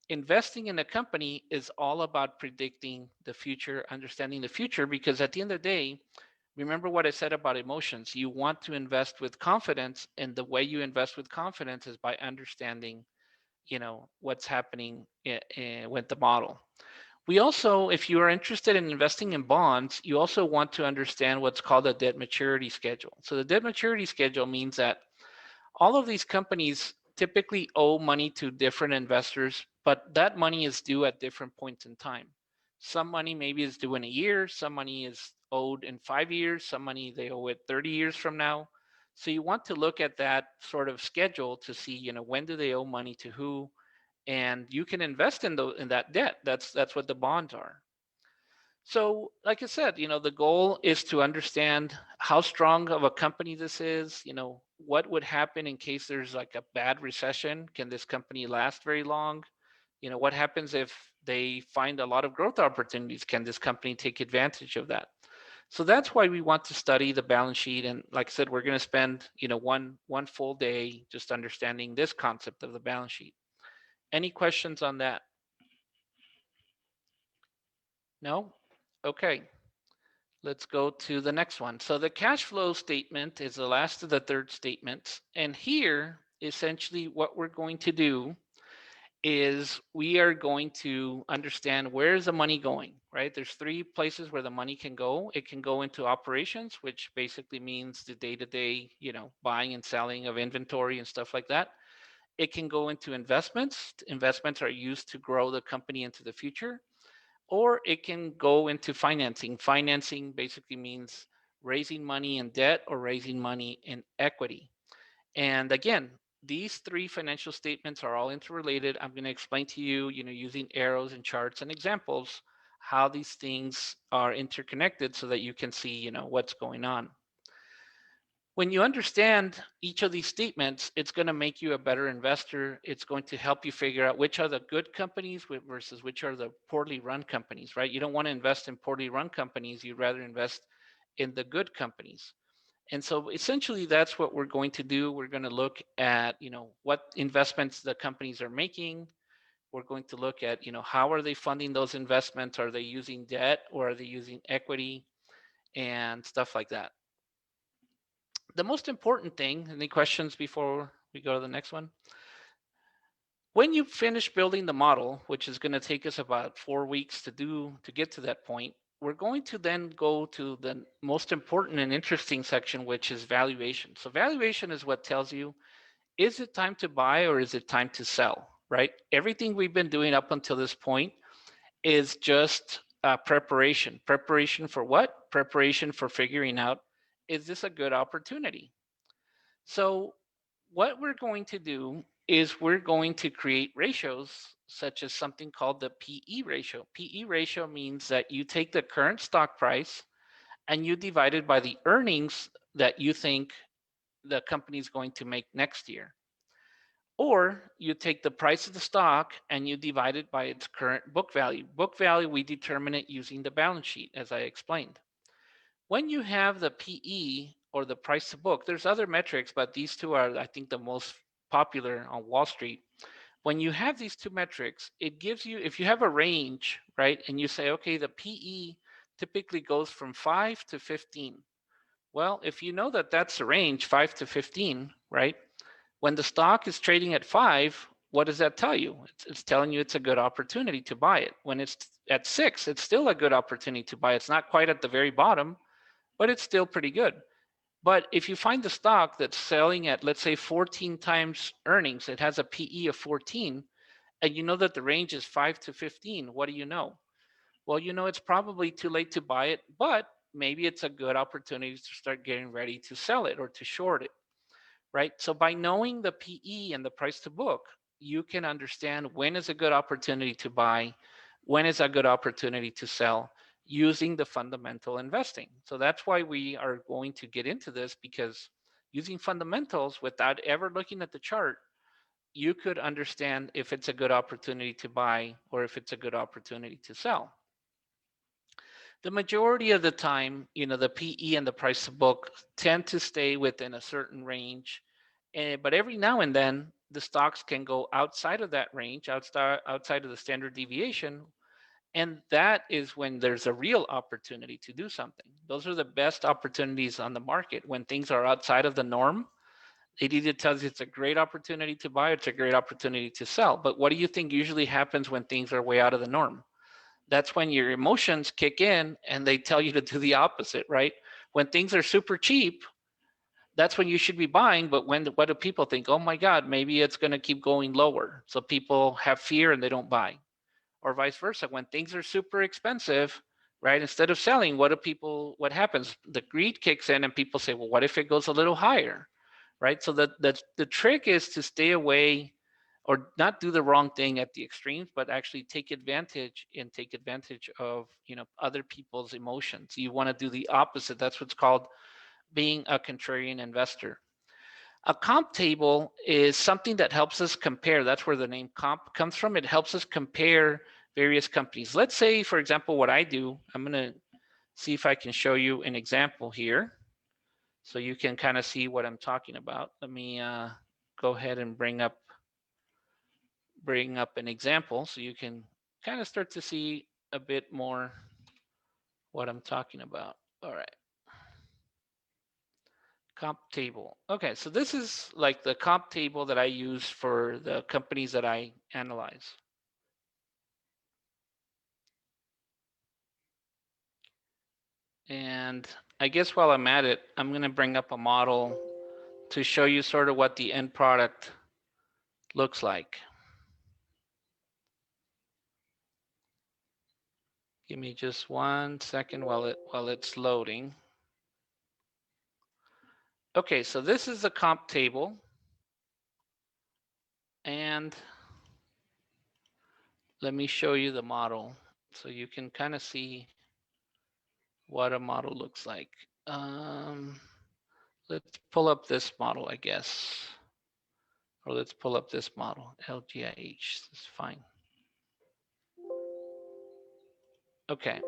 investing in a company is all about predicting the future, understanding the future, because at the end of the day, remember what I said about emotions. You want to invest with confidence, and the way you invest with confidence is by understanding, what's happening with the model. We also, if you are interested in investing in bonds, you also want to understand what's called a debt maturity schedule. So the debt maturity schedule means that all of these companies typically owe money to different investors, but that money is due at different points in time. Some money maybe is due in a year, some money is owed in 5 years, some money they owe it 30 years from now. So you want to look at that sort of schedule to see, when do they owe money to who, and you can invest in that debt. That's what the bonds are. So, like I said, the goal is to understand how strong of a company this is. What would happen in case there's like a bad recession? Can this company last very long? What happens if they find a lot of growth opportunities? Can this company take advantage of that? So that's why we want to study the balance sheet. And like I said, we're going to spend, one full day just understanding this concept of the balance sheet. Any questions on that? No? Okay. Let's go to the next one. So the cash flow statement is the last of the third statements. And here, essentially, what we're going to do is we are going to understand where is the money going, right? There's three places where the money can go. It can go into operations, which basically means the day-to-day, buying and selling of inventory and stuff like that. It can go into investments. Investments are used to grow the company into the future, or it can go into financing. Financing basically means raising money in debt or raising money in equity. And again, these three financial statements are all interrelated. I'm going to explain to you, using arrows and charts and examples, how these things are interconnected so that you can see, what's going on. When you understand each of these statements, it's going to make you a better investor. It's going to help you figure out which are the good companies versus which are the poorly run companies, right? You don't want to invest in poorly run companies. You'd rather invest in the good companies. And so essentially that's what we're going to do. We're going to look at, what investments the companies are making. We're going to look at, how are they funding those investments? Are they using debt or are they using equity and stuff like that? The most important thing, any questions before we go to the next one? When you finish building the model, which is going to take us about 4 weeks to get to that point, we're going to then go to the most important and interesting section, which is valuation. So valuation is what tells you, is it time to buy or is it time to sell, right? Everything we've been doing up until this point is just preparation. Preparation for what? Preparation for figuring out, is this a good opportunity? So what we're going to do is we're going to create ratios such as something called the PE ratio. PE ratio means that you take the current stock price and you divide it by the earnings that you think the company is going to make next year. Or you take the price of the stock and you divide it by its current book value. Book value, we determine it using the balance sheet, as I explained. When you have the PE or the price to book, there's other metrics, but these two are, I think, the most popular on Wall Street. When you have these two metrics, it gives you, if you have a range, right, and you say, okay, the PE typically goes from 5 to 15. Well, if you know that that's the range, 5 to 15, right, when the stock is trading at 5, what does that tell you? It's telling you it's a good opportunity to buy it. When it's at 6, it's still a good opportunity to buy. It's not quite at the very bottom, but it's still pretty good. But if you find the stock that's selling at, let's say, 14 times earnings, it has a PE of 14, and you know that the range is 5 to 15, what do you know? Well, you know it's probably too late to buy it, but maybe it's a good opportunity to start getting ready to sell it or to short it, right? So by knowing the PE and the price to book, you can understand when is a good opportunity to buy, when is a good opportunity to sell using the fundamental investing. So that's why we are going to get into this, because using fundamentals without ever looking at the chart, you could understand if it's a good opportunity to buy or if it's a good opportunity to sell. The majority of the time, the PE and the price to book tend to stay within a certain range. But every now and then, the stocks can go outside of that range, outside of the standard deviation. And that is when there's a real opportunity to do something. Those are the best opportunities on the market when things are outside of the norm. It either tells you it's a great opportunity to buy, it's a great opportunity to sell. But what do you think usually happens when things are way out of the norm? That's when your emotions kick in and they tell you to do the opposite, right? When things are super cheap, that's when you should be buying. But what do people think? Oh my God, maybe it's going to keep going lower. So people have fear and they don't buy. Or vice versa. When things are super expensive, right? Instead of selling, what happens? The greed kicks in and people say, well, what if it goes a little higher? Right? So the trick is to stay away or not do the wrong thing at the extremes, but actually take advantage of, other people's emotions. You want to do the opposite. That's what's called being a contrarian investor. A comp table is something that helps us compare. That's where the name comp comes from. It helps us compare various companies. Let's say, for example, what I do, I'm going to see if I can show you an example here so you can kind of see what I'm talking about. Let me go ahead and bring up an example so you can kind of start to see a bit more what I'm talking about. All right. Comp table. Okay, so this is like the comp table that I use for the companies that I analyze. And I guess while I'm at it, I'm going to bring up a model to show you sort of what the end product looks like. Give me just 1 second while it's loading. Okay, so this is the comp table. And let me show you the model so you can kind of see what a model looks like. Let's pull up this model, I guess. Or let's pull up this model, LGIH. This is fine. Okay.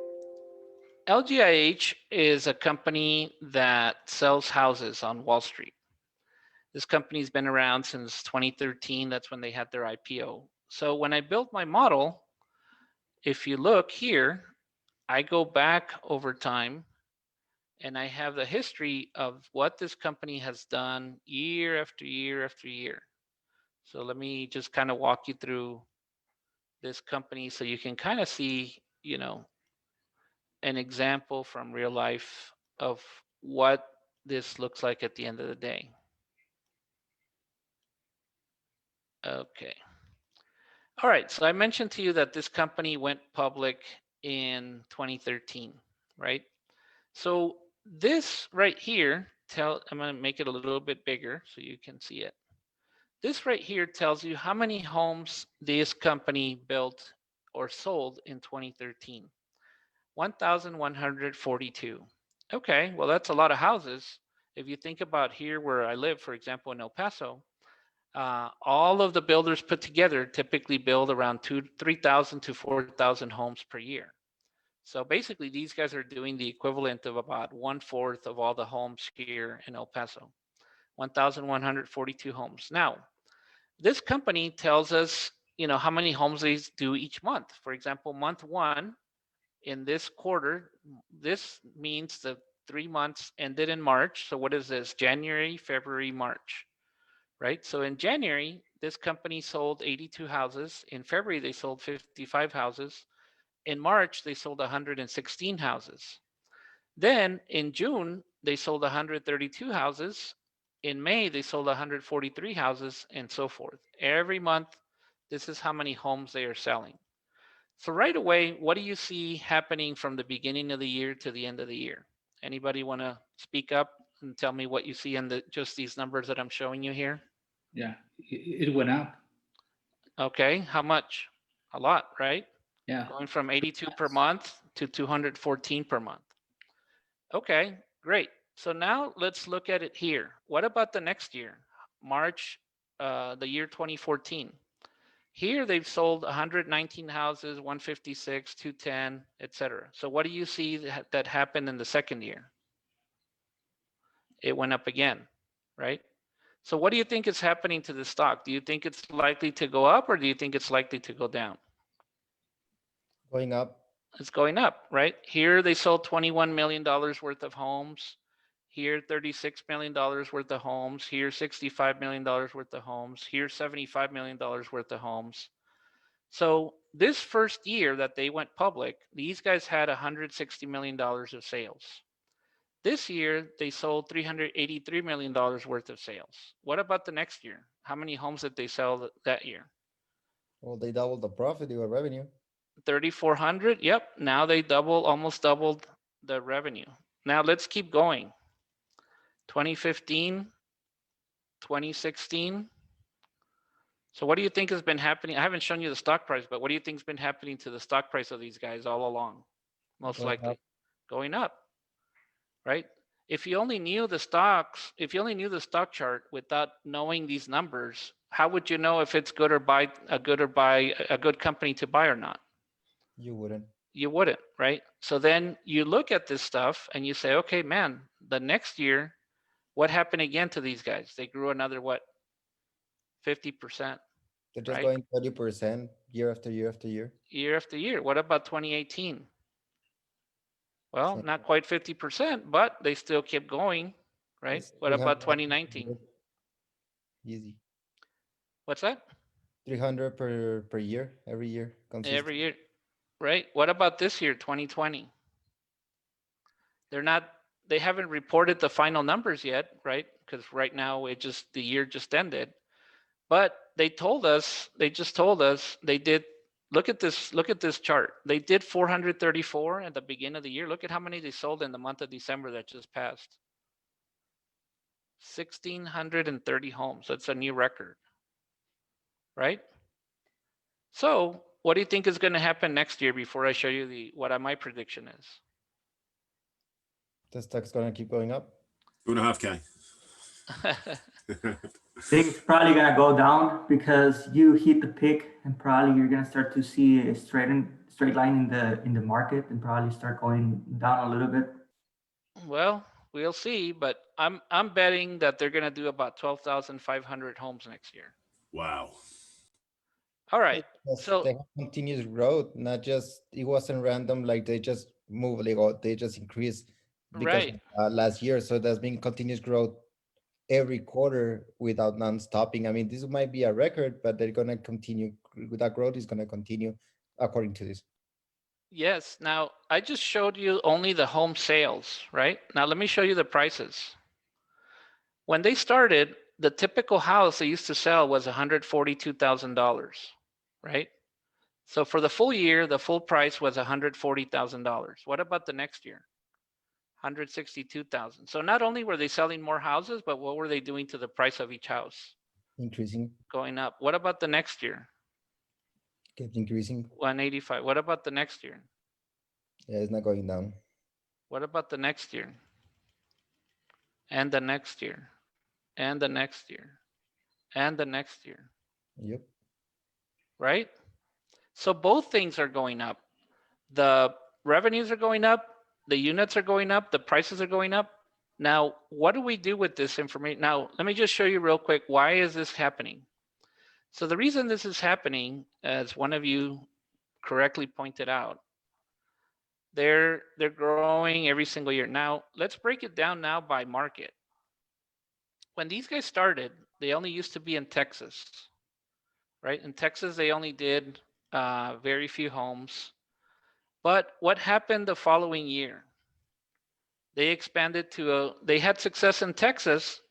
LGIH is a company that sells houses on Wall Street. This company's been around since 2013. That's when they had their IPO. So when I built my model, if you look here, I go back over time and I have the history of what this company has done year after year after year. So let me just kind of walk you through this company so you can kind of see, an example from real life of what this looks like at the end of the day. Okay. All right. So I mentioned to you that this company went public in 2013, right? So this right here, I'm going to make it a little bit bigger so you can see it. This right here tells you how many homes this company built or sold in 2013. 1,142. Okay, well, that's a lot of houses. If you think about here where I live, for example, in El Paso, all of the builders put together typically build around 3,000 to 4,000 homes per year. So basically, these guys are doing the equivalent of about 1/4 of all the homes here in El Paso. 1,142 homes. Now, this company tells us, how many homes they do each month. For example, month 1 in this quarter, this means the 3 months ended in March. So what is this? January, February, March, right? So in January, this company sold 82 houses. In February, they sold 55 houses. In March, they sold 116 houses. Then in June, they sold 132 houses. In May, they sold 143 houses, and so forth. Every month, this is how many homes they are selling. So right away, what do you see happening from the beginning of the year to the end of the year? Anybody want to speak up and tell me what you see in just these numbers that I'm showing you here? Yeah, it went up. Okay, how much? A lot, right? Yeah. Going from 82 per month to 214 per month. Okay, great. So now let's look at it here. What about the next year? March, the year 2014. Here they've sold 119 houses, 156, 210, etc. So what do you see that happened in the second year? It went up again, right? So what do you think is happening to the stock? Do you think it's likely to go up or do you think it's likely to go down? Going up. It's going up, right? Here they sold $21 million worth of homes. Here, $36 million worth of homes. Here, $65 million worth of homes. Here, $75 million worth of homes. So this first year that they went public, these guys had $160 million of sales. This year, they sold $383 million worth of sales. What about the next year? How many homes did they sell that year? Well, they doubled the profit or revenue. 3,400. Yep. Now they almost doubled the revenue. Now let's keep going. 2015, 2016. So what do you think has been happening? I haven't shown you the stock price, but what do you think has been happening to the stock price of these guys all along? Most Going likely up. going up, right? If you only knew the stocks, if you only knew the stock chart without knowing these numbers, how would you know if it's good or buy a good company to buy or not? You wouldn't. You wouldn't, right? So then you look at this stuff and you say, okay, man, the next year, what happened again to these guys? They grew another what? 50%, They're just right? going 30% year after year after year. Year after year. What about 2018? Well, Same. not quite 50%, but they still kept going, right? It's What about 300 2019? Easy. What's that? 300 per year, every year. Consistent. Every year, right? What about this year, 2020? They haven't reported the final numbers yet, right? Because right now the year just ended. But they just told us they did, look at this chart. They did 434 at the beginning of the year. Look at how many they sold in the month of December that just passed. 1,630 homes. That's a new record, right? So what do you think is going to happen next year before I show you what my prediction is? The stock's gonna keep going up. 2.5K. Think it's probably gonna go down because you hit the peak, and probably you're gonna start to see a straight line in the market, and probably start going down a little bit. Well, we'll see, but I'm betting that they're going to do about 12,500 homes next year. Wow. All right. Yes, So they have continuous growth, not just, it wasn't random, like they just moved, like, or they just increased because right. last year. So there's been continuous growth every quarter without non-stopping. I mean, this might be a record, but they're gonna continue, that growth is gonna continue according to this. Yes. Now, I just showed you only the home sales, right? Now, let me show you the prices. When they started, the typical house they used to sell was $142,000, right? So for the full year, the full price was $140,000. What about the next year? 162,000. So not only were they selling more houses, but what were they doing to the price of each house? Increasing, Going up. What about the next year? kept increasing. 185. What about the next year? Yeah, it's not going down. What about the next year? And the next year? And the next year? And the next year? Yep. Right? So both things are going up. The revenues are going up, the units are going up, the prices are going up. Now, what do we do with this information? Now, let me just show you real quick, why is this happening? So the reason this is happening, as one of you correctly pointed out, they're growing every single year. Now, let's break it down now by market. When these guys started, they only used to be in Texas, right? In Texas, they only did very few homes. But what happened the following year? They expanded they had success in Texas.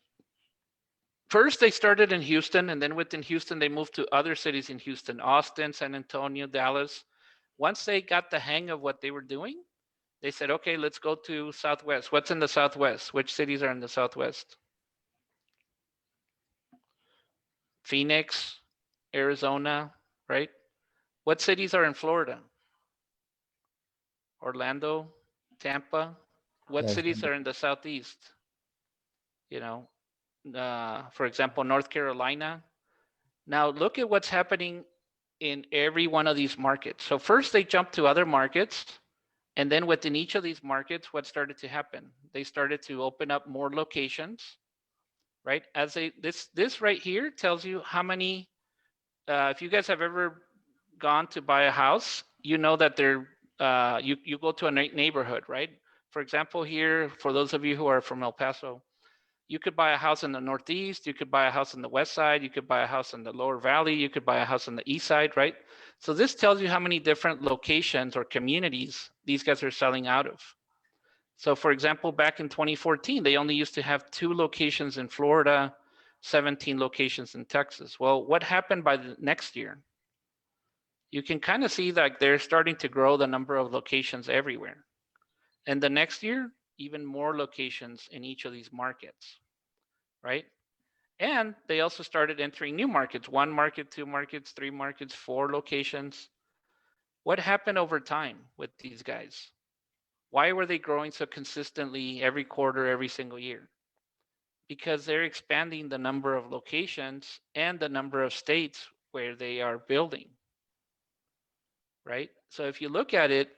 First, they started in Houston, and then within Houston, they moved to other cities in Houston, Austin, San Antonio, Dallas. Once they got the hang of what they were doing, they said, okay, let's go to Southwest. What's in the Southwest? Which cities are in the Southwest? Phoenix, Arizona, right? What cities are in Florida? Orlando, Tampa. What Yeah, cities are in the Southeast? You know, for example, North Carolina. Now look at what's happening in every one of these markets. So first they jumped to other markets, and then within each of these markets, what started to happen? They started to open up more locations, right? This right here tells you how many, if you guys have ever gone to buy a house, you know that you go to a neighborhood, right? For example, here, for those of you who are from El Paso, you could buy a house in the Northeast, you could buy a house in the West Side, you could buy a house in the Lower Valley, you could buy a house on the East Side, right? So this tells you how many different locations or communities these guys are selling out of. So for example, back in 2014, they only used to have 2 locations in Florida, 17 locations in Texas. Well, what happened by the next year? You can kind of see that they're starting to grow the number of locations everywhere. And the next year, even more locations in each of these markets, right? And they also started entering new markets, 1 market, 2 markets, 3 markets, 4 locations. What happened over time with these guys? Why were they growing so consistently every quarter, every single year? Because they're expanding the number of locations and the number of states where they are building, right? So if you look at it,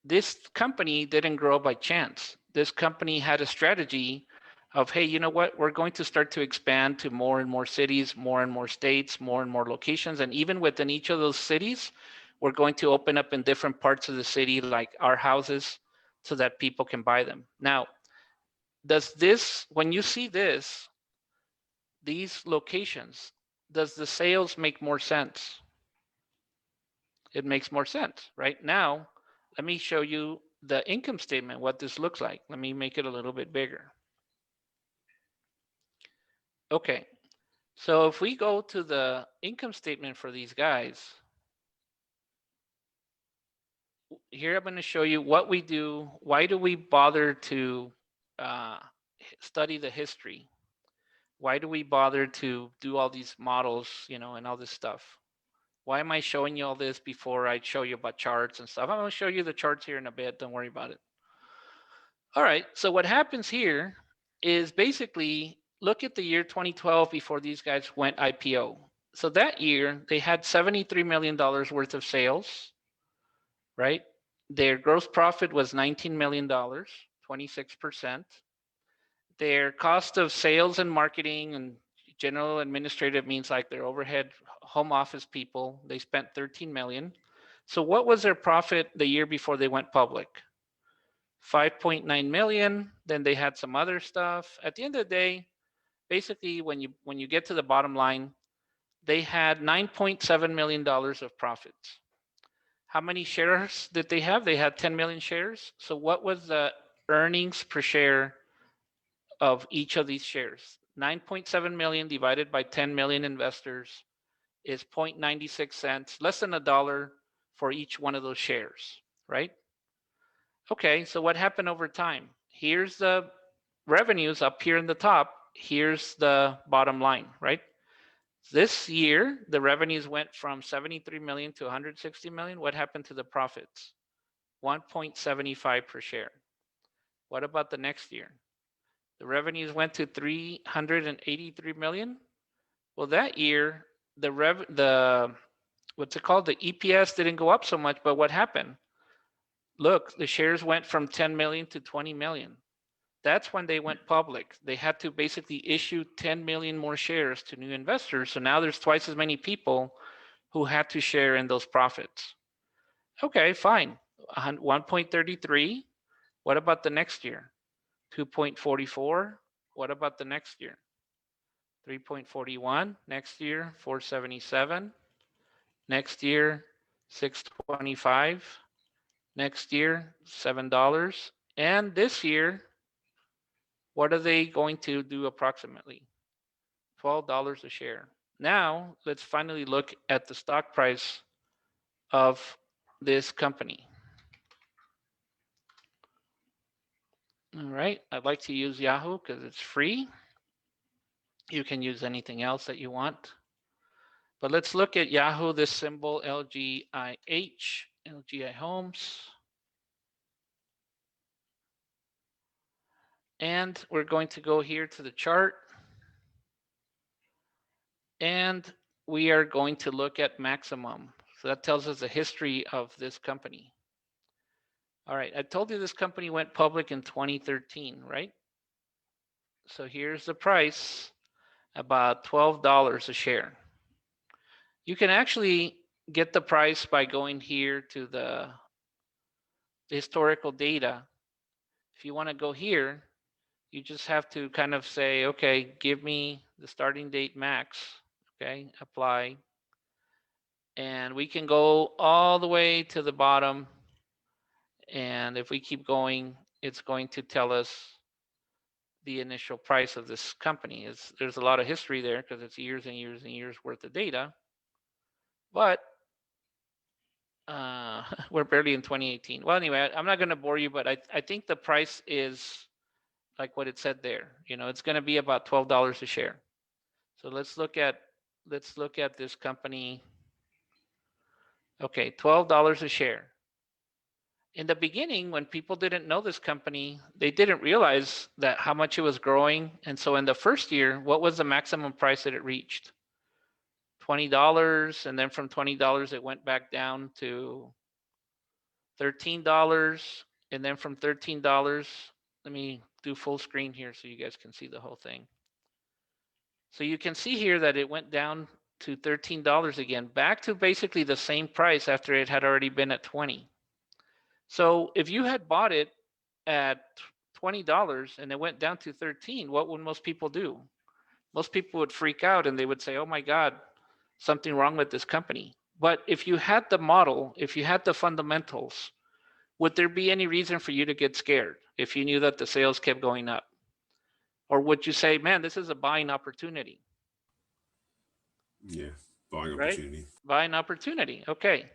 this company didn't grow by chance. This company had a strategy of, hey, you know what? We're going to start to expand to more and more cities, more and more states, more and more locations. And even within each of those cities, we're going to open up in different parts of the city, like our houses, so that people can buy them. Now, when you see these locations, does the sales make more sense? It makes more sense, right? Now, let me show you the income statement, what this looks like. Let me make it a little bit bigger. Okay, so if we go to the income statement for these guys, here I'm going to show you what we do. Why do we bother to study the history? Why do we bother to do all these models, and all this stuff? Why am I showing you all this before I show you about charts and stuff? I'm going to show you the charts here in a bit. Don't worry about it. All right, so what happens here is basically look at the year 2012 before these guys went IPO. So that year they had $73 million worth of sales, right? Their gross profit was $19 million, 26%. Their cost of sales and marketing and general administrative means like their overhead home office people, they spent 13 million. So what was their profit the year before they went public? 5.9 million. Then they had some other stuff. At the end of the day, basically when you get to the bottom line, they had $9.7 million of profits. How many shares did they have? They had 10 million shares. So what was the earnings per share of each of these shares? 9.7 million divided by 10 million investors is 0.96 cents, less than $1 for each one of those shares, right? Okay, so what happened over time? Here's the revenues up here in the top. Here's the bottom line, right? This year, the revenues went from 73 million to 160 million. What happened to the profits? 1.75 per share. What about the next year? The revenues went to 383 million. Well, that year, what's it called? The EPS didn't go up so much, but what happened? Look, the shares went from 10 million to 20 million. That's when they went public. They had to basically issue 10 million more shares to new investors. So now there's twice as many people who had to share in those profits. Okay, fine. 1.33. What about the next year? 2.44. What about the next year? 3.41. Next year, 477. Next year, 625. Next year, $7. And this year, what are they going to do approximately? $12 a share. Now, let's finally look at the stock price of this company. All right, I'd like to use Yahoo because it's free. You can use anything else that you want. But let's look at Yahoo, this symbol LGIH, LGI Homes. And we're going to go here to the chart. And we are going to look at maximum. So that tells us the history of this company. All right, I told you this company went public in 2013, right? So here's the price, about $12 a share. You can actually get the price by going here to the historical data. If you want to go here, you just have to kind of say, okay, give me the starting date max. Okay, apply. And we can go all the way to the bottom. And if we keep going, it's going to tell us the initial price of this company. There's a lot of history there because it's years and years and years worth of data. But we're barely in 2018. Well, anyway, I'm not going to bore you, but I think the price is like what it said there. You know, it's going to be about $12 a share. So let's look at this company. Okay, $12 a share. In the beginning, when people didn't know this company, they didn't realize that how much it was growing. And so in the first year, what was the maximum price that it reached? $20. And then from $20, it went back down to $13. And then from $13, let me do full screen here so you guys can see the whole thing. So you can see here that it went down to $13 again, back to basically the same price after it had already been at 20. So if you had bought it at $20 and it went down to 13, what would most people do? Most people would freak out and they would say, oh my God, something wrong with this company. But if you had the model, if you had the fundamentals, would there be any reason for you to get scared if you knew that the sales kept going up? Or would you say, man, this is a buying opportunity? Yeah, buying Right? opportunity. Buying opportunity. Okay.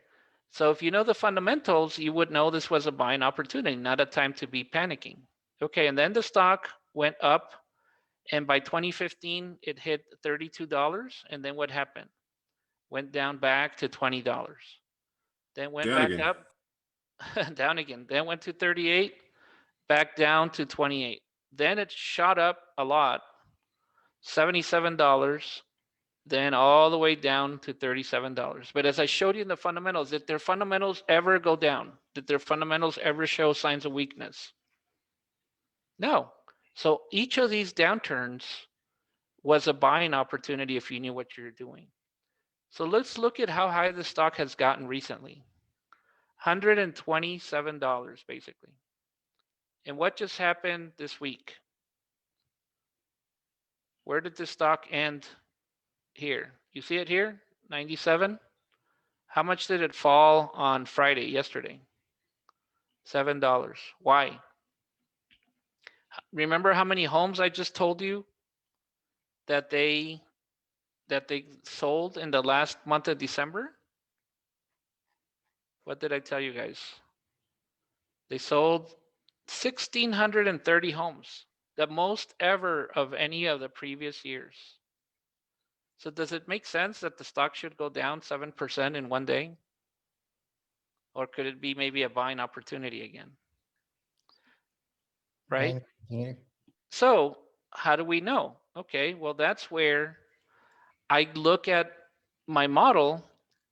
So if you know the fundamentals, you would know this was a buying opportunity, not a time to be panicking. Okay, and then the stock went up, and by 2015, it hit $32. And then what happened? Went down back to $20. Then went Down back again. up, down again. Then went to 38, back down to 28. Then it shot up a lot, $77. Then all the way down to $37. But as I showed you in the fundamentals, did their fundamentals ever go down? Did their fundamentals ever show signs of weakness? No. So each of these downturns was a buying opportunity if you knew what you're doing. So let's look at how high the stock has gotten recently. $127 basically. And what just happened this week? Where did the stock end here? You see it here? 97. How much did it fall on Friday, yesterday? $7. Why? Remember how many homes I just told you that they sold in the last month of December? What did I tell you guys? They sold 1,630 homes, the most ever of any of the previous years. So does it make sense that the stock should go down 7% in one day? Or could it be maybe a buying opportunity again? Right? Yeah. So how do we know? Okay, well, that's where I look at my model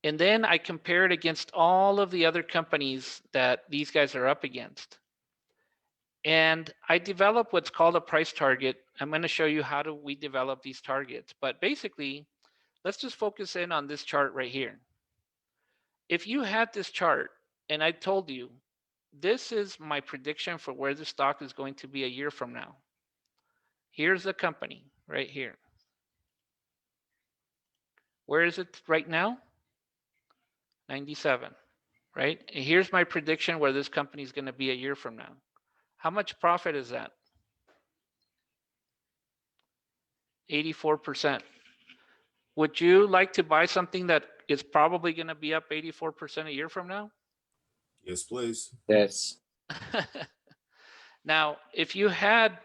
and then I compare it against all of the other companies that these guys are up against. And I develop what's called a price target. I'm going to show you how do we develop these targets. But basically, let's just focus in on this chart right here. If you had this chart and I told you, this is my prediction for where the stock is going to be a year from now. Here's the company right here. Where is it right now? 97, right? And here's my prediction where this company is going to be a year from now. How much profit is that? 84%. Would you like to buy something that is probably going to be up 84% a year from now? Yes, please. Yes. Now, if you had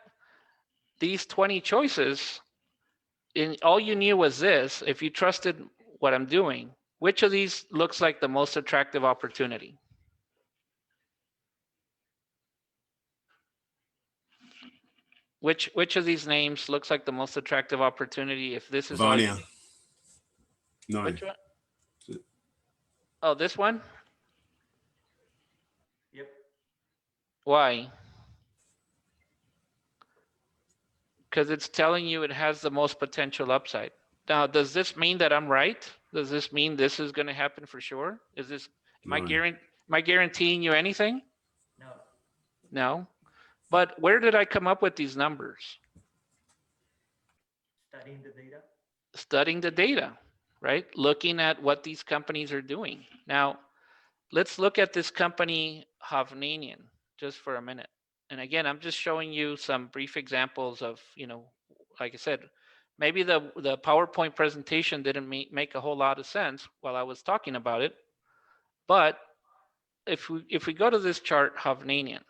these 20 choices and all you knew was this, if you trusted what I'm doing, which of these looks like the most attractive opportunity? Which of these names looks like the most attractive opportunity if this is all you Vania. need? No. Which one? Oh, this one? Yep. Why? because it's telling you it has the most potential upside. Now, does this mean that I'm right? Does this mean this is going to happen for sure? Is this, am I guaranteeing you anything? No. No. But where did I come up with these numbers? Studying the data. Studying the data, right? Looking at what these companies are doing. Now, let's look at this company, Hovnanian, just for a minute. And again, I'm just showing you some brief examples of, like I said, maybe the PowerPoint presentation didn't make a whole lot of sense while I was talking about it. But if we go to this chart, Hovnanian,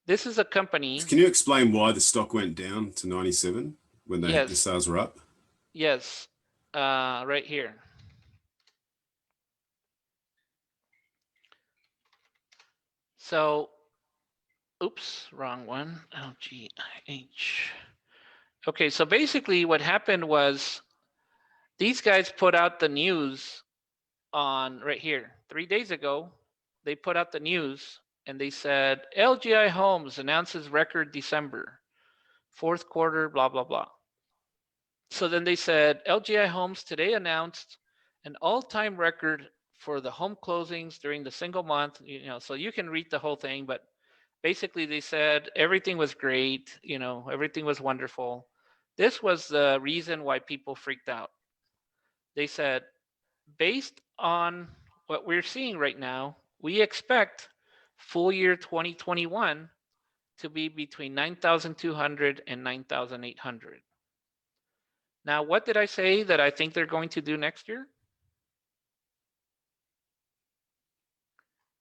this is a company. Can you explain why the stock went down to 97 when the sales were up? Yes, right here. So, oops, wrong one. LGIH. Okay, so basically what happened was these guys put out the news on right here 3 days ago. They put out the news and they said LGI Homes announces record December, fourth quarter, blah, blah, blah. So then they said LGI Homes today announced an all-time record for the home closings during the single month, so you can read the whole thing, but basically they said everything was great, everything was wonderful. This was the reason why people freaked out. They said, based on what we're seeing right now, we expect full year 2021 to be between 9,200 and 9,800. Now, what did I say that I think they're going to do next year?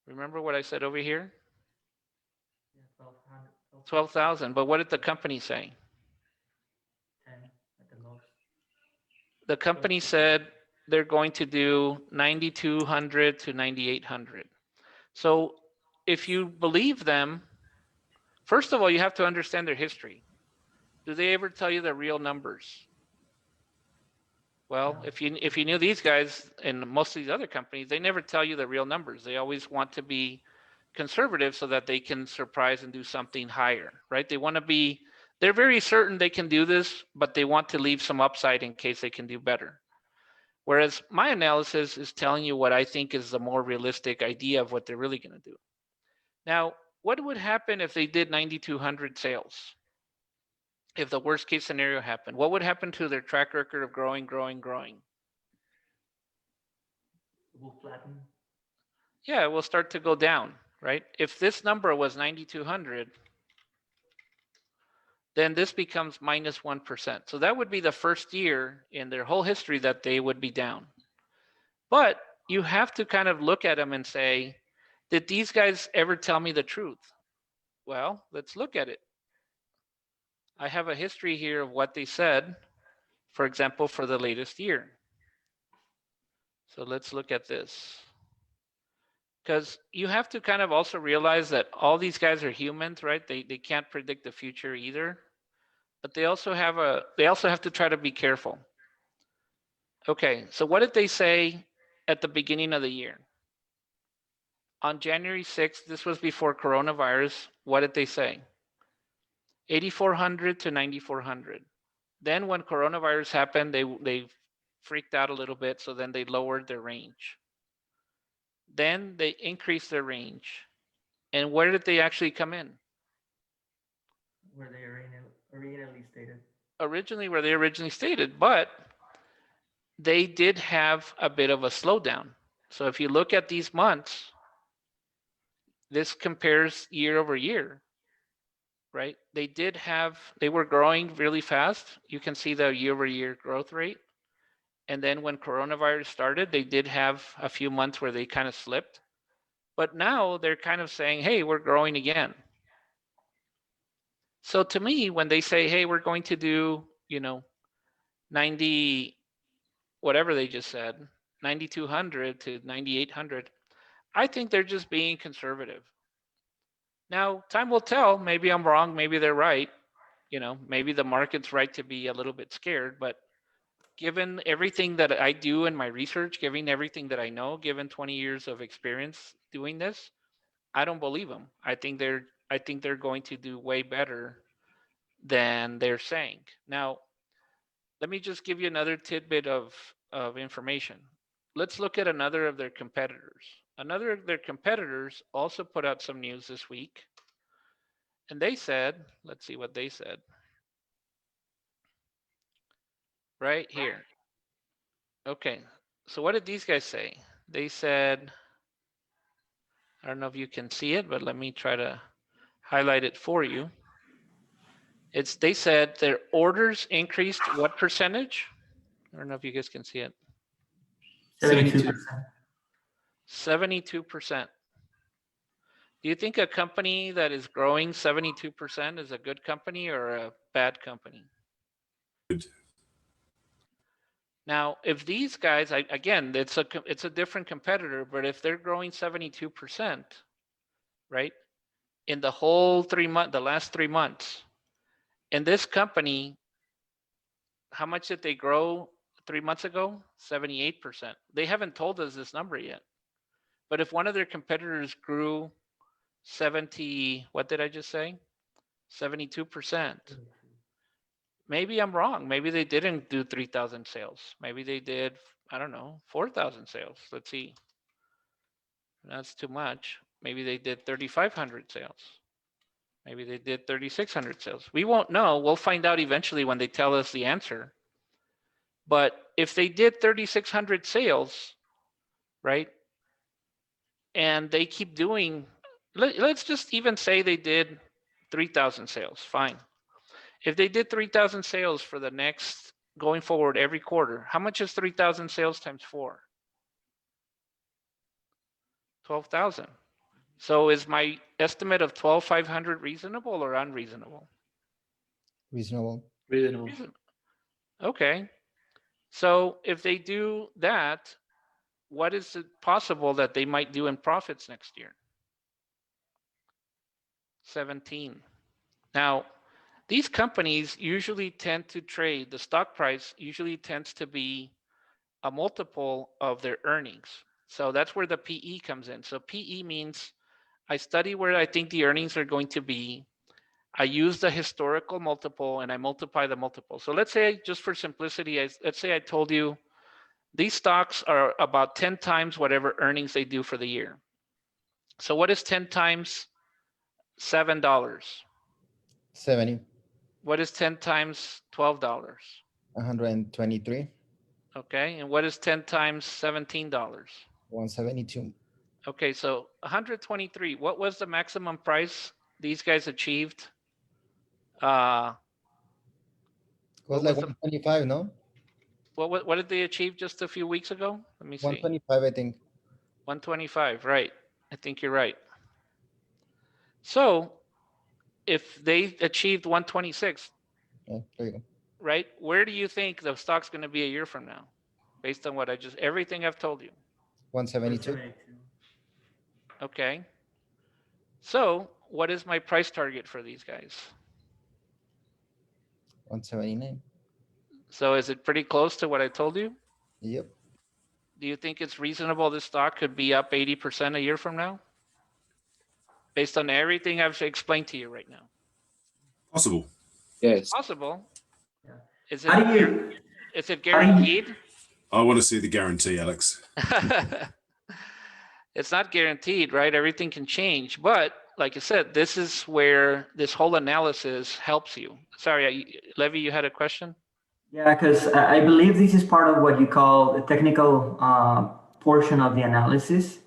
Remember what I said over here? 12,000. But what did the company say? 10 at the most. The company said they're going to do 9,200 to 9,800. So if you believe them, first of all, you have to understand their history. Do they ever tell you the real numbers? Well, if you knew these guys and most of these other companies, they never tell you the real numbers. They always want to be conservative so that they can surprise and do something higher, right? They're very certain they can do this, but they want to leave some upside in case they can do better. Whereas my analysis is telling you what I think is the more realistic idea of what they're really going to do. Now, what would happen if they did 9,200 sales? If the worst case scenario happened, what would happen to their track record of growing? It will flatten. Yeah, it will start to go down, right? If this number was 9,200, then this becomes minus 1%. So that would be the first year in their whole history that they would be down. But you have to kind of look at them and say, did these guys ever tell me the truth? Well, let's look at it. I have a history here of what they said, for example, for the latest year. So let's look at this. Because you have to kind of also realize that all these guys are humans, right? They can't predict the future either. But they also have to try to be careful. Okay, so what did they say at the beginning of the year? On January 6th, this was before coronavirus, what did they say? 8,400 to 9,400. Then when coronavirus happened, they freaked out a little bit, so then they lowered their range. Then they increased their range. And where did they actually come in? Where they originally stated. Where they originally stated, but they did have a bit of a slowdown. So if you look at these months, this compares year over year, right? They were growing really fast. You can see the year over year growth rate. And then when coronavirus started, they did have a few months where they kind of slipped. But now they're kind of saying, hey, we're growing again. So to me, when they say, hey, we're going to do, 90, whatever they just said, 9,200 to 9,800, I think they're just being conservative. Now, time will tell. Maybe I'm wrong. Maybe they're right. Maybe the market's right to be a little bit scared. But given everything that I do in my research, given everything that I know, given 20 years of experience doing this, I don't believe them. I think they're going to do way better than they're saying. Now, let me just give you another tidbit of information. Let's look at another of their competitors. Another of their competitors also put out some news this week. And they said, let's see what they said. Right here. Okay, so what did these guys say? They said, I don't know if you can see it, but let me try to highlight it for you. They said their orders increased what percentage? I don't know if you guys can see it. 72%. 72%. Do you think a company that is growing 72% is a good company or a bad company? Good. Now, if these guys, again, it's a different competitor, but if they're growing 72%, right, in the whole the last 3 months, and this company, how much did they grow 3 months ago? 78%. They haven't told us this number yet. But if one of their competitors grew 70, what did I just say? 72%. Maybe I'm wrong. Maybe they didn't do 3,000 sales. Maybe they did, I don't know, 4,000 sales. Let's see. That's too much. Maybe they did 3,500 sales. Maybe they did 3,600 sales. We won't know. We'll find out eventually when they tell us the answer. But if they did 3,600 sales, right, and they keep doing, let's just even say they did 3,000 sales, fine. If they did 3,000 sales for the next, going forward every quarter, how much is 3,000 sales times 4? 12,000. So is my estimate of 12,500 reasonable or unreasonable? Reasonable. Reasonable. Okay. So if they do that, what is it possible that they might do in profits next year? 17. Now, these companies usually tend to trade, the stock price usually tends to be a multiple of their earnings. So that's where the PE comes in. So PE means I study where I think the earnings are going to be. I use the historical multiple and I multiply the multiple. So let's say, just for simplicity, let's say I told you these stocks are about 10 times whatever earnings they do for the year. So what is 10 times $7? 70. What is 10 times $12? 123. Okay, and what is 10 times $17? 172. Okay, so 123. What was the maximum price these guys achieved? It was What like was the- 125, no? What did they achieve just a few weeks ago? Let me see. 125, I think. 125, right. I think you're right. So if they achieved 126, Yeah, there you go. right, where do you think the stock's going to be a year from now? Based on what everything I've told you. 172. Okay. So what is my price target for these guys? 179. So is it pretty close to what I told you? Yep. Do you think it's reasonable this stock could be up 80% a year from now? Based on everything I've explained to you right now. Possible. Yes. Possible. Yeah. Is How do it, you, is it how do you- guaranteed? I want to see the guarantee, Alex. It's not guaranteed, right? Everything can change. But like I said, this is where this whole analysis helps you. Sorry, Levy, you had a question? Yeah, because I believe this is part of what you call the technical portion of the analysis.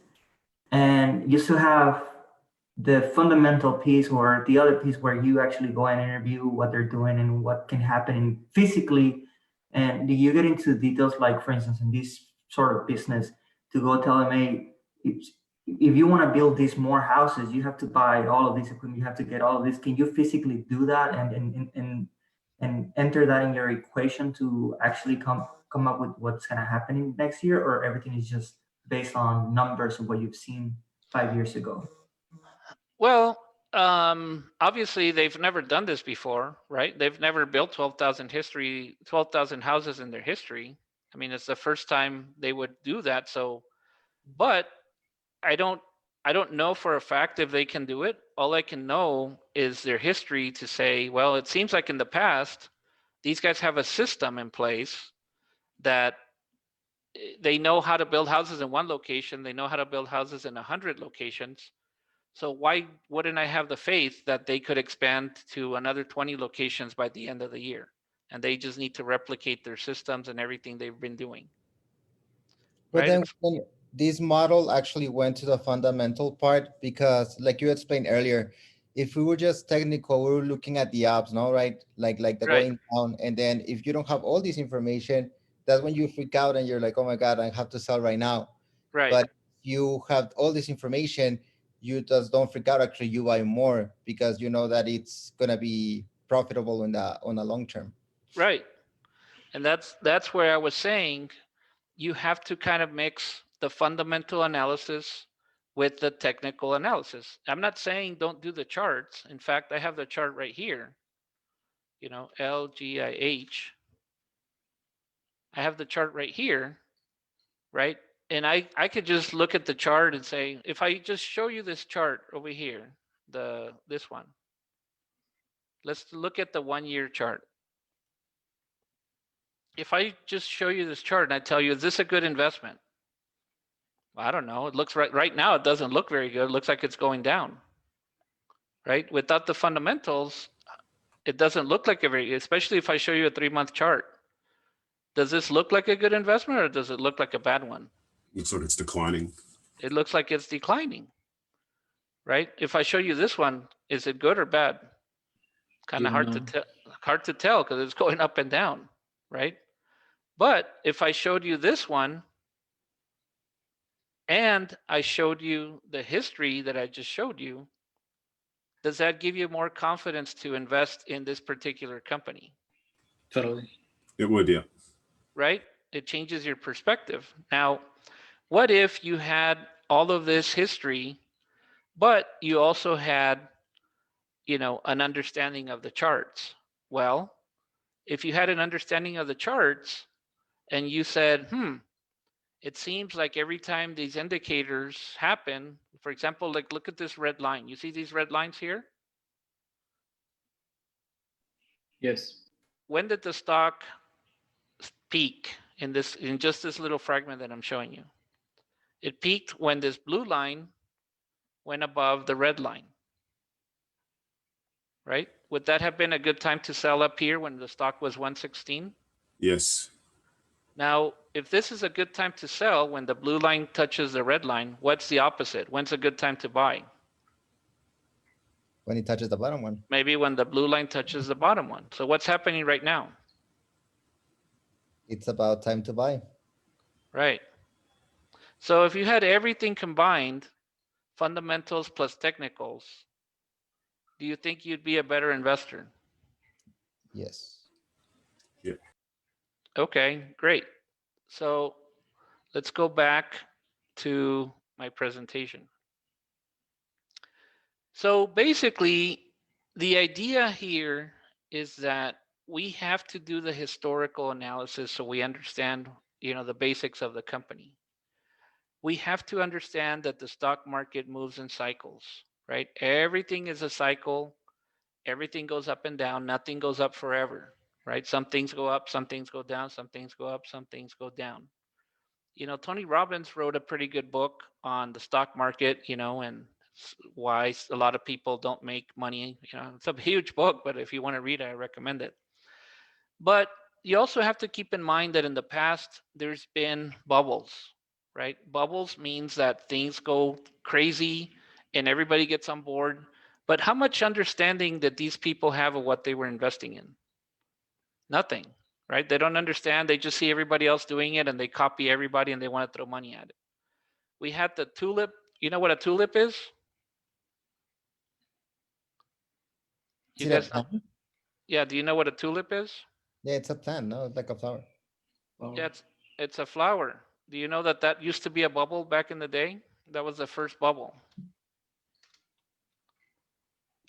And you still have the fundamental piece or the other piece where you actually go and interview what they're doing and what can happen physically. And you get into details like, for instance, in this sort of business, to go tell them, hey, if you want to build these more houses, you have to buy all of this equipment, you have to get all of this. Can you physically do that and enter that in your equation to actually come up with what's going to happen next year, or everything is just based on numbers of what you've seen 5 years ago? Well, obviously they've never done this before, right? They've never built 12,000 houses in their history. I mean, it's the first time they would do that. So, but I don't I don't know for a fact if they can do it. All I can know is their history to say, well, it seems like in the past, these guys have a system in place that they know how to build houses in one location. They know how to build houses in 100 locations. So why wouldn't I have the faith that they could expand to another 20 locations by the end of the year? And they just need to replicate their systems and everything they've been doing. But Right? then when this model actually went to the fundamental part, because like you explained earlier, if we were just technical, we were looking at the apps, no, right? Like the Right. going down. And then if you don't have all this information, that's when you freak out and you're like, oh my God, I have to sell right now. Right. But you have all this information, you just don't freak out. Actually, you buy more because you know that it's gonna be profitable in the on the long term. Right. And that's where I was saying you have to kind of mix the fundamental analysis with the technical analysis. I'm not saying don't do the charts. In fact, I have the chart right here. You know, LGIH. I have the chart right here, right? And I could just look at the chart and say, if I just show you this chart over here, this one. Let's look at the 1 year chart. If I just show you this chart and I tell you, is this a good investment? I don't know. It looks right now, it doesn't look very good. It looks like it's going down, right? Without the fundamentals, it doesn't look like a very, especially if I show you a 3-month chart. Does this look like a good investment or does it look like a bad one? Looks like it's declining. It looks like it's declining, right? If I show you this one, is it good or bad? Kind of hard to tell because it's going up and down, right? But if I showed you this one and I showed you the history that I just showed you, does that give you more confidence to invest in this particular company? Totally. It would, yeah. Right? It changes your perspective. Now, what if you had all of this history, but you also had, you know, an understanding of the charts? Well, if you had an understanding of the charts and you said, it seems like every time these indicators happen, for example, like look at this red line. You see these red lines here? Yes. When did the stock peak in just this little fragment that I'm showing you? It peaked when this blue line went above the red line, right? Would that have been a good time to sell up here when the stock was 116? Yes. Now, if this is a good time to sell when the blue line touches the red line, what's the opposite? When's a good time to buy? When it touches the bottom one, Maybe when the blue line touches the bottom one. So what's happening right now? it's about time to buy. Right. So if you had everything combined, fundamentals plus technicals, do you think you'd be a better investor? Yes. Okay, great. So let's go back to my presentation. So basically, the idea here is that we have to do the historical analysis so we understand, you know, the basics of the company. We have to understand that the stock market moves in cycles, right? Everything is a cycle. Everything goes up and down. Nothing goes up forever, right? Some things go up, some things go down, some things go up, some things go down. You know, Tony Robbins wrote a pretty good book on the stock market, you know, and why a lot of people don't make money. You know, it's a huge book, but if you want to read it, I recommend it. But you also have to keep in mind that in the past, there's been bubbles, right? Bubbles means that things go crazy and everybody gets on board. But how much understanding did these people have of what they were investing in? Nothing, right? They don't understand. They just see everybody else doing it and they copy everybody and they want to throw money at it. We had the tulip. You know what a tulip is? You Is it a guys, plant? yeah, do you know what a tulip is? Yeah, it's a plant, no, it's like a flower. Yeah, it's a flower. Do you know that that used to be a bubble back in the day? That was the first bubble.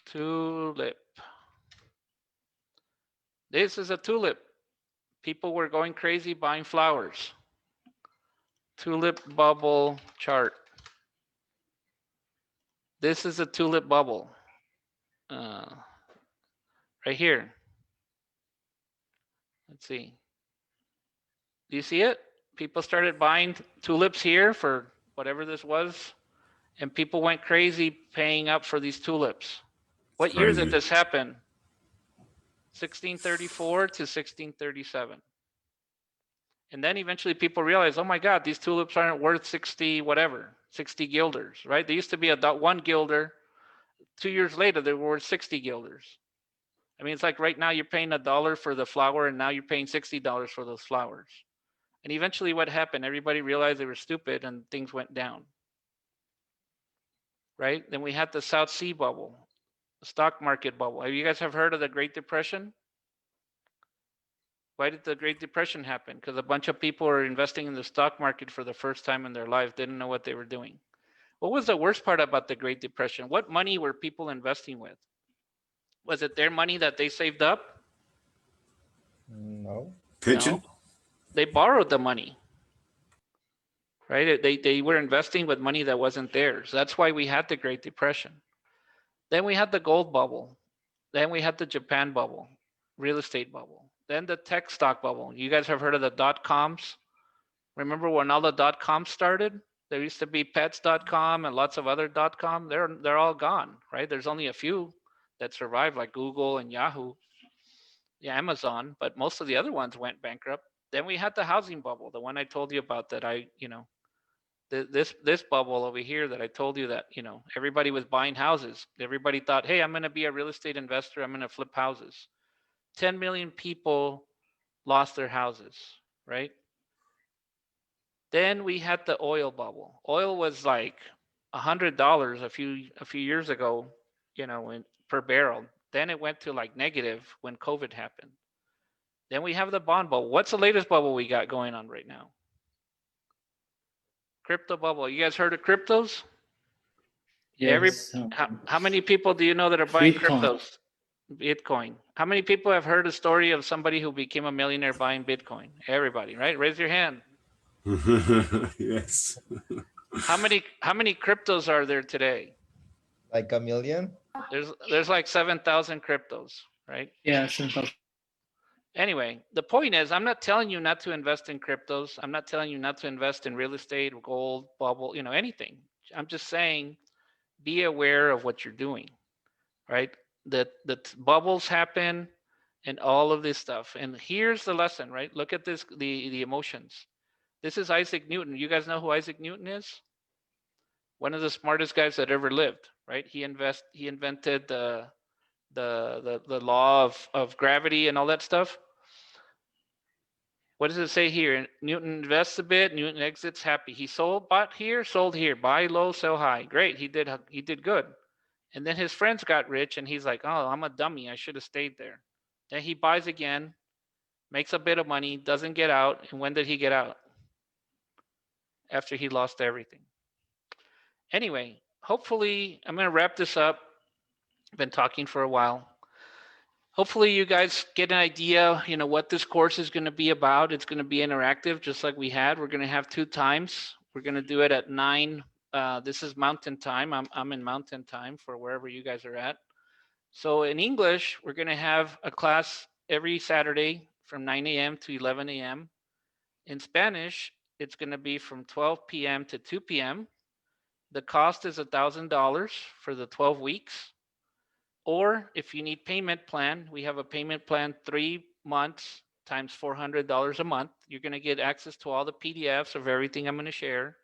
Tulip. This is a tulip. People were going crazy buying flowers. Tulip bubble chart. This is a tulip bubble. Right here. Let's see. Do you see it? People started buying tulips here for whatever this was, and people went crazy paying up for these tulips. What year did Crazy. this happen? 1634 to 1637. And then eventually people realized, oh my God, these tulips aren't worth 60 whatever, 60 guilders, right? They used to be a 1 guilder. 2 years later, they were worth 60 guilders. I mean, it's like right now you're paying $1 for the flower, and now you're paying $60 for those flowers. And eventually what happened? Everybody realized they were stupid and things went down. Right? Then we had the South Sea bubble, the stock market bubble. Have you guys have heard of the Great Depression? Why did the Great Depression happen? Because a bunch of people were investing in the stock market for the first time in their life, didn't know what they were doing. What was the worst part about the Great Depression? What money were people investing with? Was it their money that they saved up? No. Pension? No. They borrowed the money. Right? They were investing with money that wasn't theirs. That's why we had the Great Depression. Then we had the gold bubble. Then we had the Japan bubble, real estate bubble. Then the tech stock bubble. You guys have heard of the dot-coms? Remember when all the dot-coms started? There used to be pets.com and lots of other dot-com. They're all gone, right? There's only a few that survived, like Google and Yahoo, yeah, Amazon, but most of the other ones went bankrupt. Then we had the housing bubble, the one I told you about that this bubble over here that I told you that, everybody was buying houses. Everybody thought, hey, I'm going to be a real estate investor. I'm going to flip houses. 10 million people lost their houses, right? Then we had the oil bubble. Oil was like $100 a few years ago, per barrel. Then it went to like negative when COVID happened. Then we have the bond bubble. What's the latest bubble we got going on right now? Crypto bubble. You guys heard of cryptos? Yes. How many people do you know that are buying Bitcoin. cryptos? Bitcoin. How many people have heard a story of somebody who became a millionaire buying Bitcoin? Everybody, right? Raise your hand. Yes. How many cryptos are there today? Like a million? There's like 7,000 cryptos, right? Yeah, simple. Anyway, the point is, I'm not telling you not to invest in cryptos. I'm not telling you not to invest in real estate, gold, bubble, anything. I'm just saying, be aware of what you're doing, right? The bubbles happen and all of this stuff. And here's the lesson, right? Look at this, the emotions. This is Isaac Newton. You guys know who Isaac Newton is? One of the smartest guys that ever lived, right? He invented the law of gravity and all that stuff. What does it say here? Newton invests a bit, Newton exits happy. He bought here, sold here, buy low, sell high. Great, he did good. And then his friends got rich and he's like, oh, I'm a dummy, I should have stayed there. Then he buys again, makes a bit of money, doesn't get out. And when did he get out? After he lost everything. Anyway, hopefully, I'm going to wrap this up. I've been talking for a while. Hopefully you guys get an idea, what this course is going to be about. It's going to be interactive, just like we had. We're going to have 2 times. We're going to do it at 9. This is Mountain Time. I'm in Mountain Time for wherever you guys are at. So in English, we're going to have a class every Saturday from 9 a.m. to 11 a.m. In Spanish, it's going to be from 12 p.m. to 2 p.m. The cost is $1,000 for the 12 weeks. Or if you need payment plan, we have a payment plan 3 months times $400 a month. You're going to get access to all the PDFs of everything I'm going to share.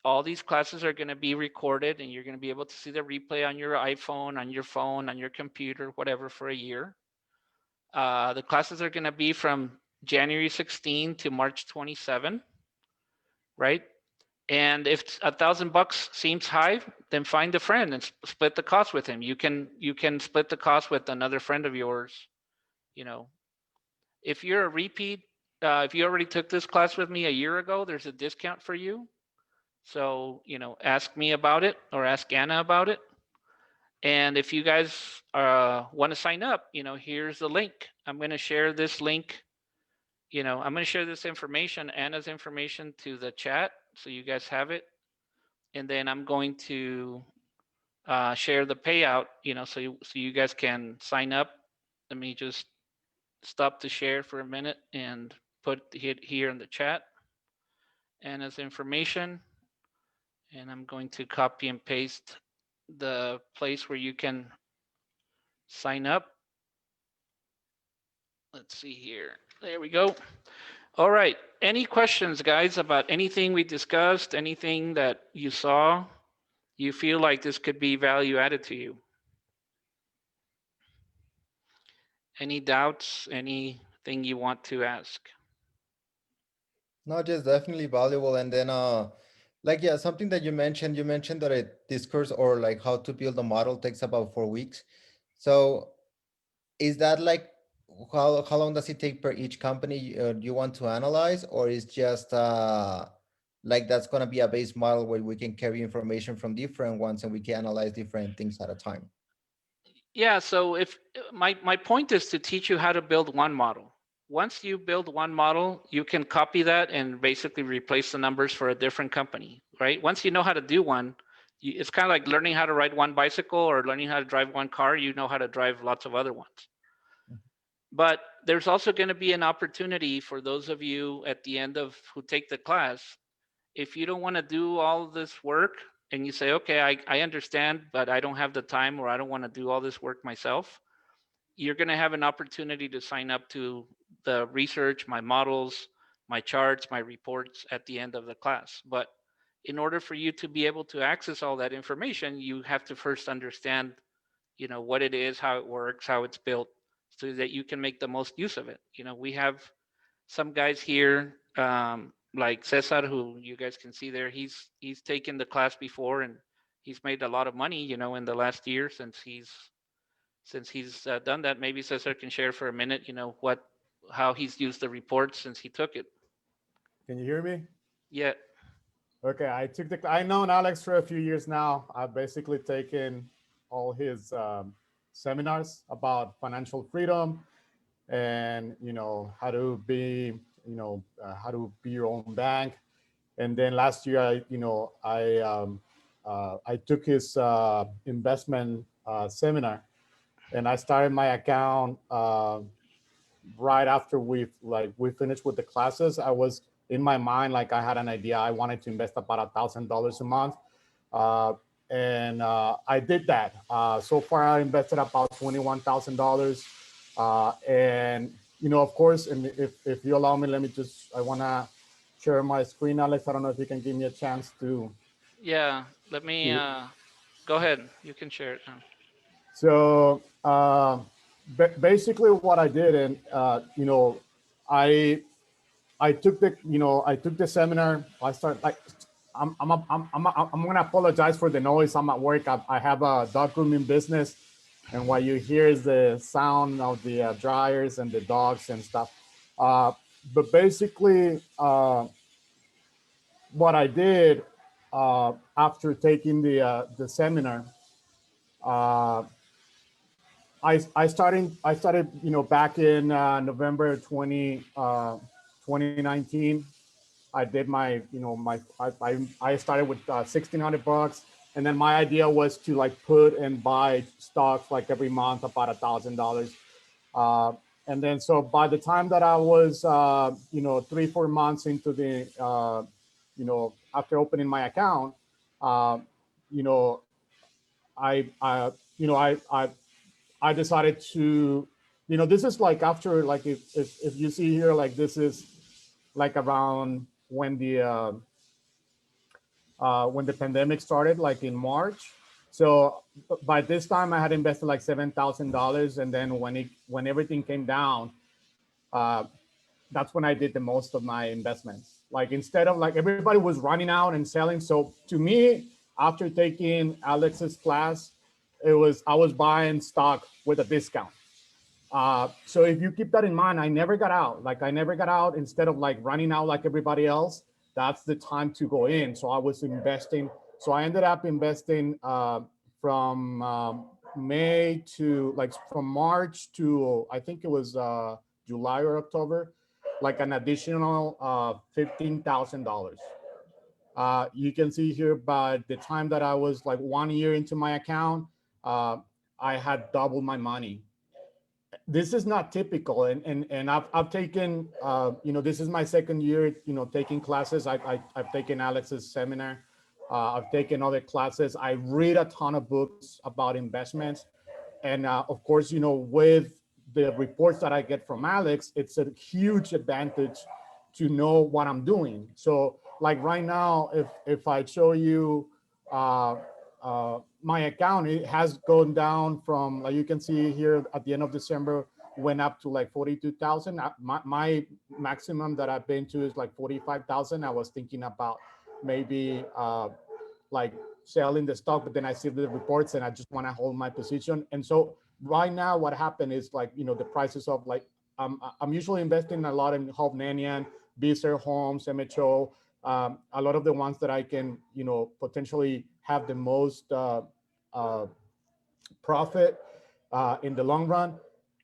All these classes are going to be recorded and you're going to be able to see the replay on your iPhone, on your phone, on your computer, whatever, for a year. The classes are going to be from January 16 to March 27, right? And if $1,000 seems high, then find a friend and split the cost with him. You can split the cost with another friend of yours. If you're a repeat, if you already took this class with me a year ago, there's a discount for you. So, ask me about it or ask Anna about it. And if you guys want to sign up, here's the link. I'm going to share this link. I'm going to share this information, Anna's information, to the chat so you guys have it. And then I'm going to share the payout, so you guys can sign up. Let me just stop the share for a minute and put it here in the chat and as information. And I'm going to copy and paste the place where you can sign up. Let's see here. There we go. All right. Any questions, guys, about anything we discussed, anything that you saw, you feel like this could be value added to you? Any doubts, anything you want to ask? No, just definitely valuable. And then like yeah, something that you mentioned that a discourse or like how to build a model takes about 4 weeks. So is that like how long does it take per each company you want to analyze, or is just like that's gonna be a base model where we can carry information from different ones and we can analyze different things at a time? Yeah, so if my point is to teach you how to build one model. Once you build one model, you can copy that and basically replace the numbers for a different company, right? Once you know how to do one, it's kind of like learning how to ride one bicycle or learning how to drive one car. You know how to drive lots of other ones. But there's also going to be an opportunity for those of you at the end of who take the class. If you don't want to do all of this work and you say, okay, I understand, but I don't have the time, or I don't want to do all this work myself, you're going to have an opportunity to sign up to the research, my models, my charts, my reports at the end of the class. But in order for you to be able to access all that information, you have to first understand, what it is, how it works, how it's built, so that you can make the most use of it. We have some guys here, like Cesar, who you guys can see there. He's taken the class before, and he's made a lot of money, in the last year since he's done that. Maybe Cesar can share for a minute, how he's used the report since he took it. Can you hear me? Yeah. Okay, I've known Alex for a few years now. I've basically taken all his seminars about financial freedom and how to be how to be your own bank. And then last year I took his investment seminar, and I started my account right after we finished with the classes. I was in my mind, like I had an idea. I wanted to invest about $1,000 a month. And I did that. So far I invested about $21,000. And of course, and if you allow me, I wanna share my screen, Alex. I don't know if you can give me a chance to. Yeah, let me, go ahead. You can share it now. So basically what I did, and I took the seminar. I started like I'm gonna apologize for the noise. I'm at work. I have a dog grooming business, and what you hear is the sound of the dryers and the dogs and stuff. But basically, what I did after taking the seminar, I started back in November 2019. I did my I started with $1,600, and then my idea was to like put and buy stocks like every month about $1,000. And then so by the time that I was 3-4 months into the after opening my account, you know I I decided to, this is like after, like if you see here, like this is like around when the pandemic started, like in March. So by this time I had invested like $7,000, and then when everything came down, that's when I did the most of my investments. Like instead of like everybody was running out and selling. So to me, after taking Alex's class, I was buying stock with a discount. So if you keep that in mind, I never got out. Like I never got out. Instead of like running out like everybody else, that's the time to go in. So I was investing. So I ended up investing from May to like from March to I think it was July or October, like an additional $15,000. You can see here by the time that I was like 1 year into my account, I had doubled my money. This is not typical, and I've taken this is my second year taking classes. I've taken Alex's seminar. I've taken other classes. I read a ton of books about investments, and of course with the reports that I get from Alex, it's a huge advantage to know what I'm doing. So like right now, if I show you my account, it has gone down from, like you can see here at the end of December, went up to like 42,000. My maximum that I've been to is like 45,000. I was thinking about maybe like selling the stock, but then I see the reports and I just want to hold my position. And so right now what happened is like, the prices of like, I'm usually investing a lot in Hovnanian, Beazer Homes, MHO, a lot of the ones that I can, potentially have the most profit in the long run.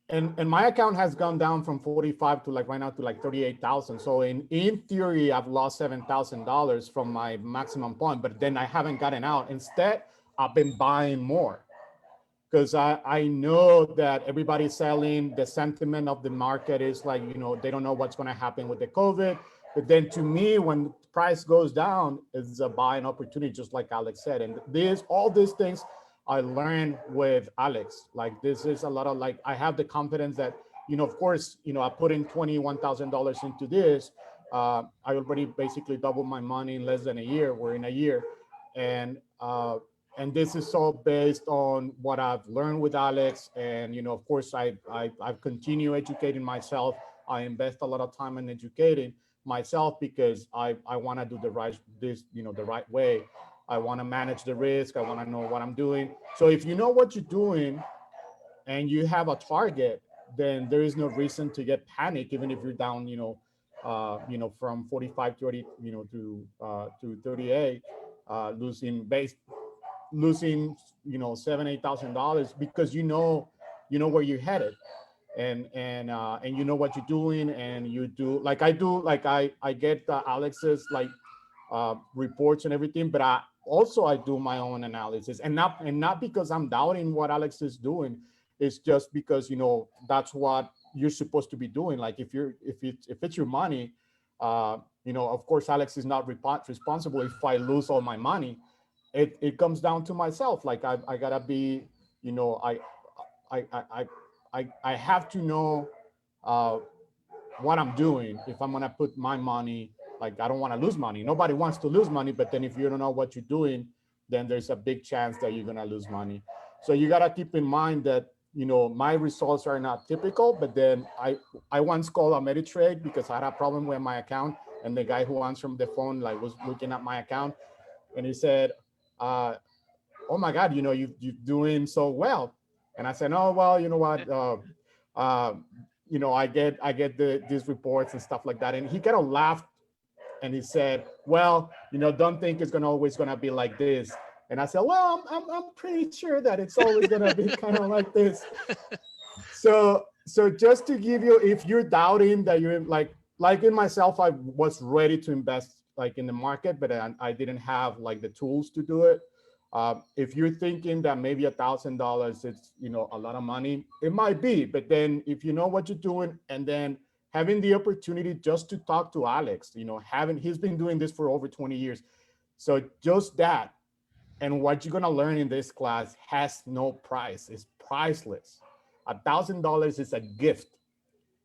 And my account has gone down from 45 to like right now to like 38,000. So in theory, I've lost $7,000 from my maximum point, but then I haven't gotten out. Instead, I've been buying more because I know that everybody's selling. The sentiment of the market is like, they don't know what's going to happen with the COVID. But then to me, when the price goes down, it's a buying opportunity, just like Alex said. And all these things I learned with Alex. Like this is a lot of like, I have the confidence that, of course, I put in $21,000 into this. I already basically doubled my money in less than a year. We're in a year. And this is all based on what I've learned with Alex. And, of course, I've continued educating myself. I invest a lot of time in educating myself because I want to do the right way. I want to manage the risk. I want to know what I'm doing. So if you know what you're doing and you have a target, then there is no reason to get panicked, even if you're down, from 45 to 30, to 38, losing $7,000-8,000 because you know where you're headed. And you know what you're doing, and you do like I do. Like I get Alex's like reports and everything, but I do my own analysis, and not because I'm doubting what Alex is doing. It's just because that's what you're supposed to be doing. Like if it's your money, of course Alex is not responsible if I lose all my money. It comes down to myself. Like I gotta be, I have to know what I'm doing if I'm gonna put my money. Like I don't want to lose money. Nobody wants to lose money, but then if you don't know what you're doing, then there's a big chance that you're gonna lose money. So you gotta keep in mind that my results are not typical. But then I once called Ameritrade because I had a problem with my account, and the guy who answered the phone like was looking at my account, and he said, "Oh my God, you're doing so well." And I said, "Oh well, you know what? I get these reports and stuff like that." And he kind of laughed and he said, "Well, don't think it's always gonna be like this." And I said, "Well, I'm pretty sure that it's always gonna be kind of like this." So just to give you, if you're doubting that you're like in myself, I was ready to invest like in the market, but I didn't have like the tools to do it. If you're thinking that maybe $1,000 is a lot of money, it might be. But then if you know what you're doing, and then having the opportunity just to talk to Alex, he's been doing this for over 20 years. So just that, and what you're gonna learn in this class has no price. It's priceless. $1,000 is a gift.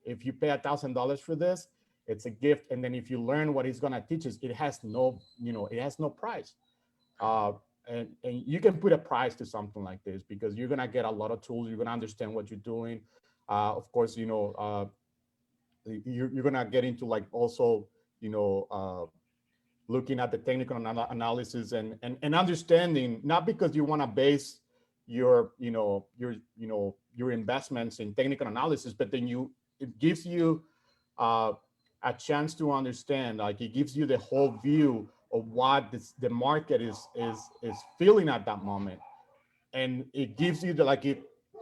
If you pay $1,000 for this, it's a gift. And then if you learn what he's gonna teach us, it has no price. And you can put a price to something like this because you're gonna get a lot of tools. You're gonna understand what you're doing. Of course, you're gonna get into like also, looking at the technical analysis and understanding, not because you want to base your investments in technical analysis, but then it gives you a chance to understand. Like it gives you the whole view of what the market is feeling at that moment, and it gives you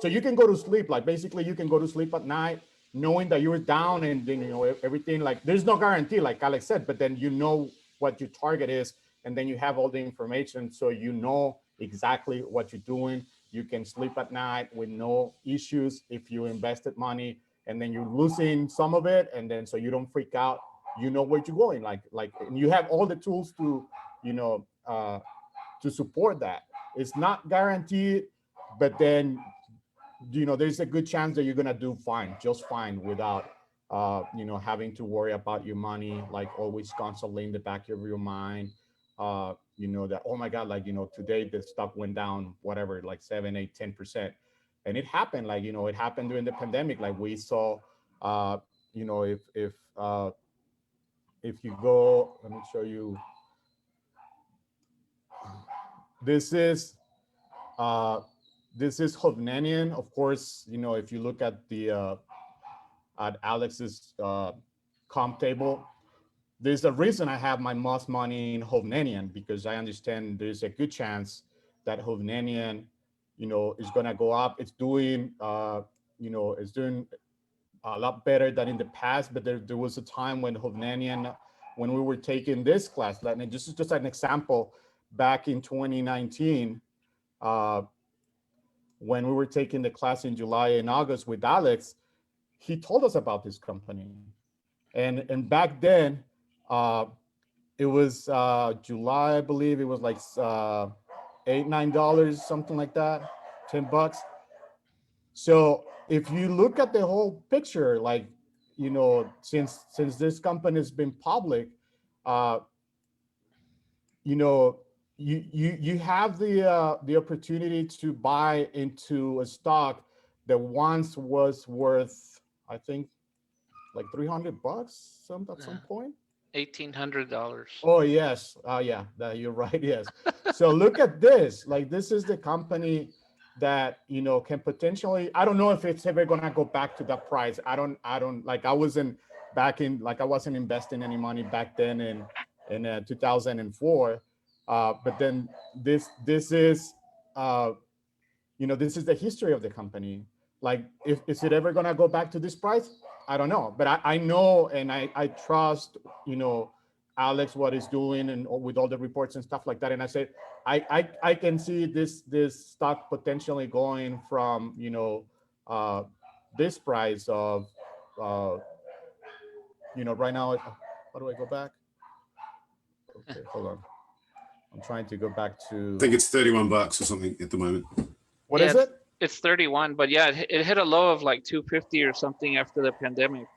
so you can go to sleep. Like basically, you can go to sleep at night knowing that you were down, and then everything. Like there's no guarantee, like Alex said, but then what your target is, and then you have all the information, so you know exactly what you're doing. You can sleep at night with no issues if you invested money and then you're losing some of it, and then so you don't freak out. You know where you're going, and you have all the tools to, to support that. It's not guaranteed, but then there's a good chance that you're gonna do fine, just fine, without having to worry about your money, like always constantly in the back of your mind. That, oh my God, today the stock went down, whatever, like 7, 8, 10%. And it happened, it happened during the pandemic. Like we saw, if you go, let me show you. This is Hovnanian. Of course, if you look at the at Alex's comp table, there's a reason I have my most money in Hovnanian, because I understand there's a good chance that Hovnanian, is gonna go up. It's doing, it's doing a lot better than in the past. But there was a time when Hovnanian, when we were taking this class, and this is just an example, back in 2019, when we were taking the class in July and August with Alex, he told us about this company. And back then, it was July, I believe. It was like $8, $9, something like that, $10. So if you look at the whole picture, since this company has been public, you have the opportunity to buy into a stock that once was worth, I think, like $300 at some point. $1,800. Oh yes, yeah, you're right. Yes. So look at this. Like, this is the company that can potentially. I don't know if it's ever gonna go back to that price. I don't. I wasn't I wasn't investing any money back then in 2004. But then this is this is the history of the company. Like, is it ever gonna go back to this price? I don't know, but I know, and I trust Alex, what he's doing, and with all the reports and stuff like that. And I said I can see this stock potentially going from this price of right now. How do I go back? Okay, hold on. I'm trying to go back to. I think it's $31 or something at the moment. What Yeah, is it? It's 31, but yeah, it hit a low of like 250 or something after the pandemic.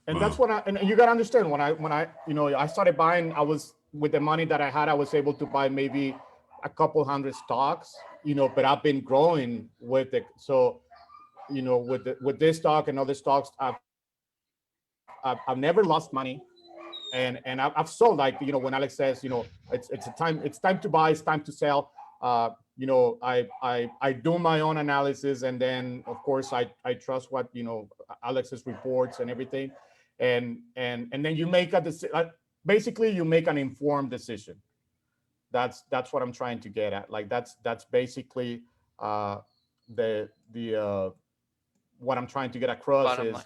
And Wow. that's when and you gotta understand, when I started buying, I was, with the money that I had, I was able to buy maybe a couple hundred stocks, but I've been growing with it. So, with this stock and other stocks, I've never lost money. And I've sold, when Alex says, it's time to buy, it's time to sell. I do my own analysis, and then of course I trust what Alex's reports and everything, and then you make a decision. Basically, you make an informed decision. That's what I'm trying to get at. Like, that's basically the what I'm trying to get across Bottom is line.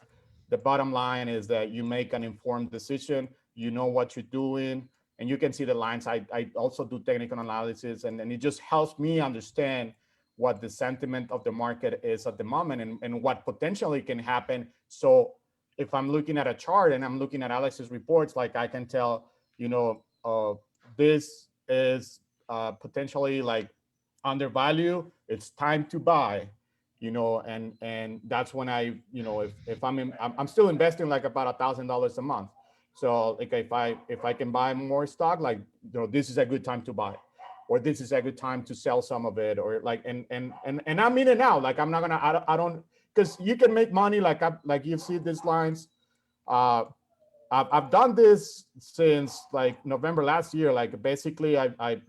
the bottom line is that you make an informed decision. You know what you're doing, and you can see the lines. I also do technical analysis, and it just helps me understand what the sentiment of the market is at the moment, and what potentially can happen. So if I'm looking at a chart and I'm looking at Alex's reports, like, I can tell, this is potentially like undervalued. It's time to buy. And that's when I, if I'm still investing like about $1,000 a month. So like, if I can buy more stock, like, this is a good time to buy, or this is a good time to sell some of it, or like, and I'm in it now. Like, I'm not gonna, I don't, because you can make money. Like, you see these lines. I've done this since like November last year. Like, basically I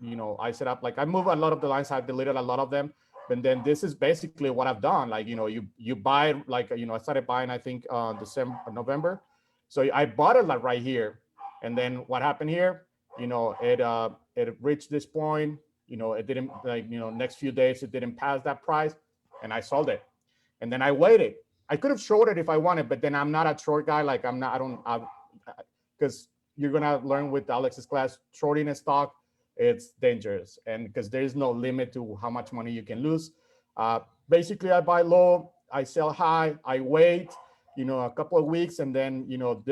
set up, like, I moved a lot of the lines. I've deleted a lot of them. And then this is basically what I've done. Like, you buy, like, I started buying, I think, November. So I bought it like right here. And then what happened here, it reached this point, it didn't, like, next few days, it didn't pass that price, and I sold it. And then I waited. I could have shorted if I wanted, but then I'm not a short guy. Like, because you're going to learn with Alex's class, shorting a stock, it's dangerous. And because there is no limit to how much money you can lose. Basically, I buy low, I sell high, I wait, a couple of weeks, and then,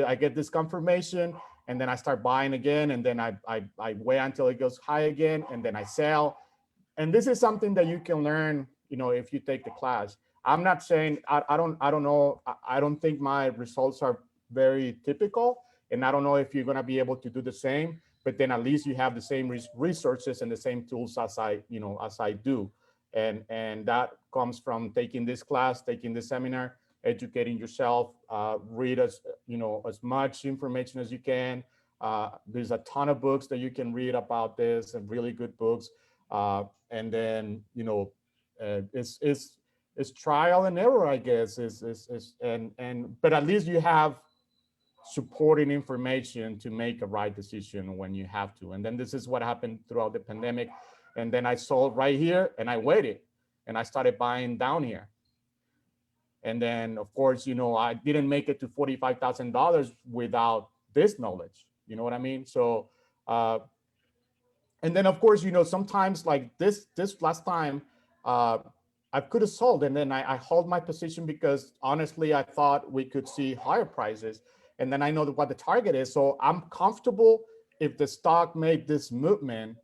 I get this confirmation, and then I start buying again, and then I wait until it goes high again, and then I sell. And this is something that you can learn, if you take the class. I'm not saying I don't know. I don't think my results are very typical, and I don't know if you're gonna be able to do the same. But then at least you have the same resources and the same tools as I do, and that comes from taking this class, taking this seminar, educating yourself, read as much information as you can. There's a ton of books that you can read about this, and really good books. And then it's trial and error, I guess. But at least you have supporting information to make a right decision when you have to. And then this is what happened throughout the pandemic. And then I sold right here, and I waited, and I started buying down here. And then, of course, I didn't make it to $45,000 without this knowledge. You know what I mean? So, and then, of course, sometimes like this last time, I could have sold, and then I hold my position because honestly, I thought we could see higher prices. And then I know what the target is. So I'm comfortable if the stock made this movement.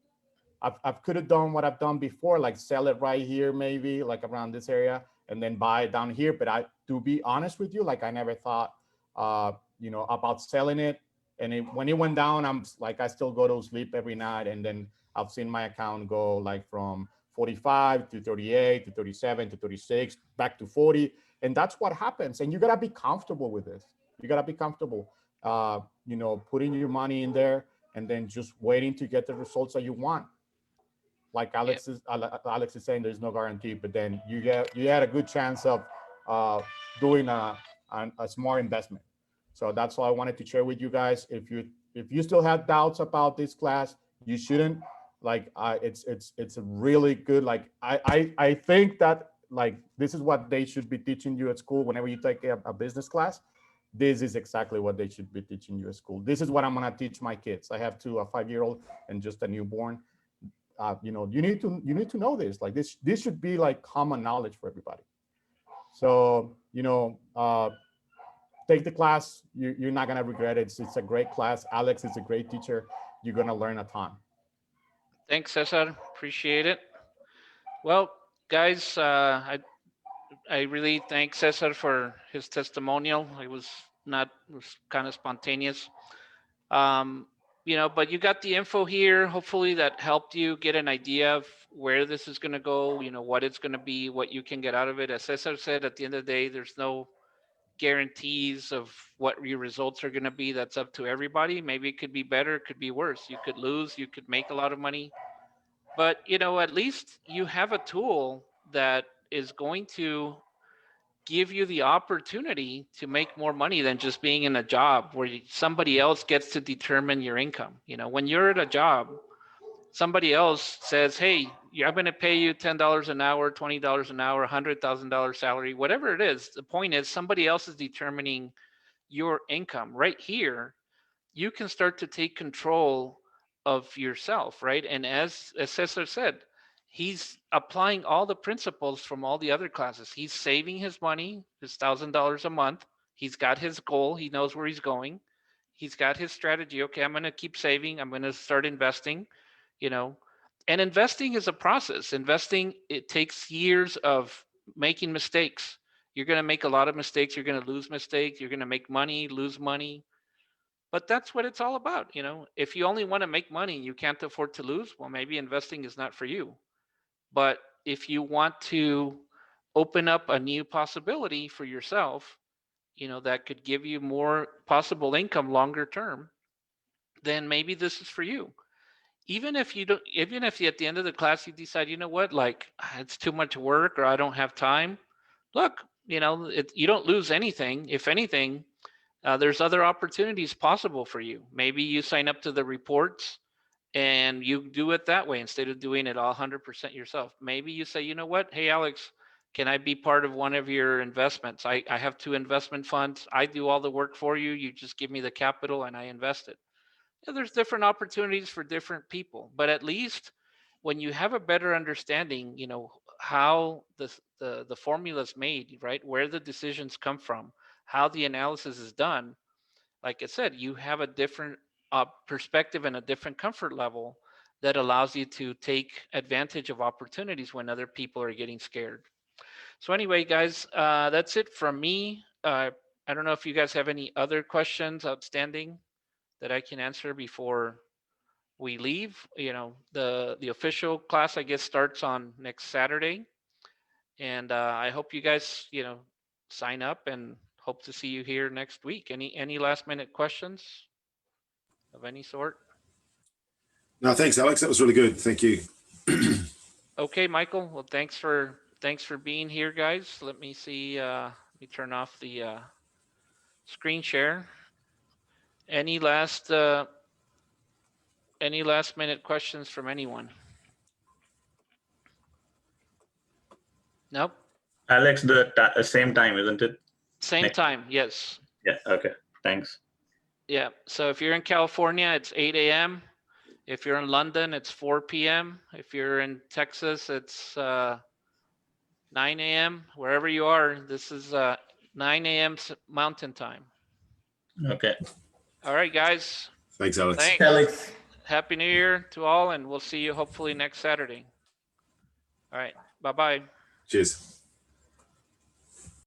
I could have done what I've done before, like sell it right here, maybe like around this area, and then buy it down here. But to be honest with you, like I never thought, about selling it. And when it went down, I still go to sleep every night. And then I've seen my account go like from 45 to 38 to 37 to 36, back to 40. And that's what happens. And you gotta be comfortable with this. You gotta be comfortable, putting your money in there and then just waiting to get the results that you want. Like Alex is saying, there's no guarantee, but then you had a good chance of doing a smart investment. So that's all I wanted to share with you guys. If you still have doubts about this class, you shouldn't. Like it's a really good. Like I think that like this is what they should be teaching you at school whenever you take a business class. This is exactly what they should be teaching you at school. This is what I'm gonna teach my kids. I have two, a 5-year-old and just a newborn. You need to know this. Like this should be like common knowledge for everybody. So take the class. You're not gonna regret it. It's a great class. Alex is a great teacher. You're gonna learn a ton. Thanks, Cesar. Appreciate it. Well, guys, I really thank Cesar for his testimonial. It was kind of spontaneous. But you got the info here. Hopefully that helped you get an idea of where this is going to go, what it's going to be, what you can get out of it. As Cesar said, at the end of the day, there's no guarantees of what your results are going to be. That's up to everybody. Maybe it could be better, it could be worse. You could lose, you could make a lot of money. But, at least you have a tool that is going to give you the opportunity to make more money than just being in a job where somebody else gets to determine your income. When you're at a job, somebody else says, hey, I'm going to pay you $10 an hour, $20 an hour, $100,000 salary, whatever it is. The point is somebody else is determining your income. Right here, you can start to take control of yourself, right? And as Cesar said, he's applying all the principles from all the other classes. He's saving his money, his $1,000 a month. He's got his goal. He knows where he's going. He's got his strategy. Okay, I'm going to keep saving. I'm going to start investing, and investing is a process. Investing, it takes years of making mistakes. You're going to make a lot of mistakes. You're going to lose mistakes. You're going to make money, lose money. But that's what it's all about. If you only want to make money and you can't afford to lose, well, maybe investing is not for you. But if you want to open up a new possibility for yourself, that could give you more possible income longer term, then maybe this is for you. Even if at the end of the class you decide, what, like it's too much work or I don't have time, look, you don't lose anything. If anything, there's other opportunities possible for you. Maybe you sign up to the reports and you do it that way instead of doing it all 100% yourself. Maybe you say, what, hey, Alex, can I be part of one of your investments? I have 2 investment funds. I do all the work for you. You just give me the capital and I invest it. Yeah, there's different opportunities for different people, but at least when you have a better understanding, you know, how the formula is made, right? Where the decisions come from, how the analysis is done. Like I said, you have a different perspective and a different comfort level that allows you to take advantage of opportunities when other people are getting scared. So anyway, guys, that's it from me. I don't know if you guys have any other questions outstanding that I can answer before we leave. You know, the official class, I guess, starts on next Saturday, and I hope you guys, you know, sign up and hope to see you here next week. Any last minute questions of any sort? No, thanks, Alex. That was really good. Thank you. Okay, Michael. Well, thanks for being here, guys. Let me see. Let me turn off the screen share. Any last minute questions from anyone? Nope. Alex, the same time, isn't it? Same Next- time. Yes. Yeah. Okay. Thanks. Yeah. So if you're in California, it's 8 a.m. If you're in London, it's 4 p.m. If you're in Texas, it's 9 a.m. Wherever you are, this is 9 a.m. Mountain Time. Okay. All right, guys. Thanks, Alex. Thanks. Alex. Happy New Year to all, and we'll see you hopefully next Saturday. All right. Bye-bye. Cheers.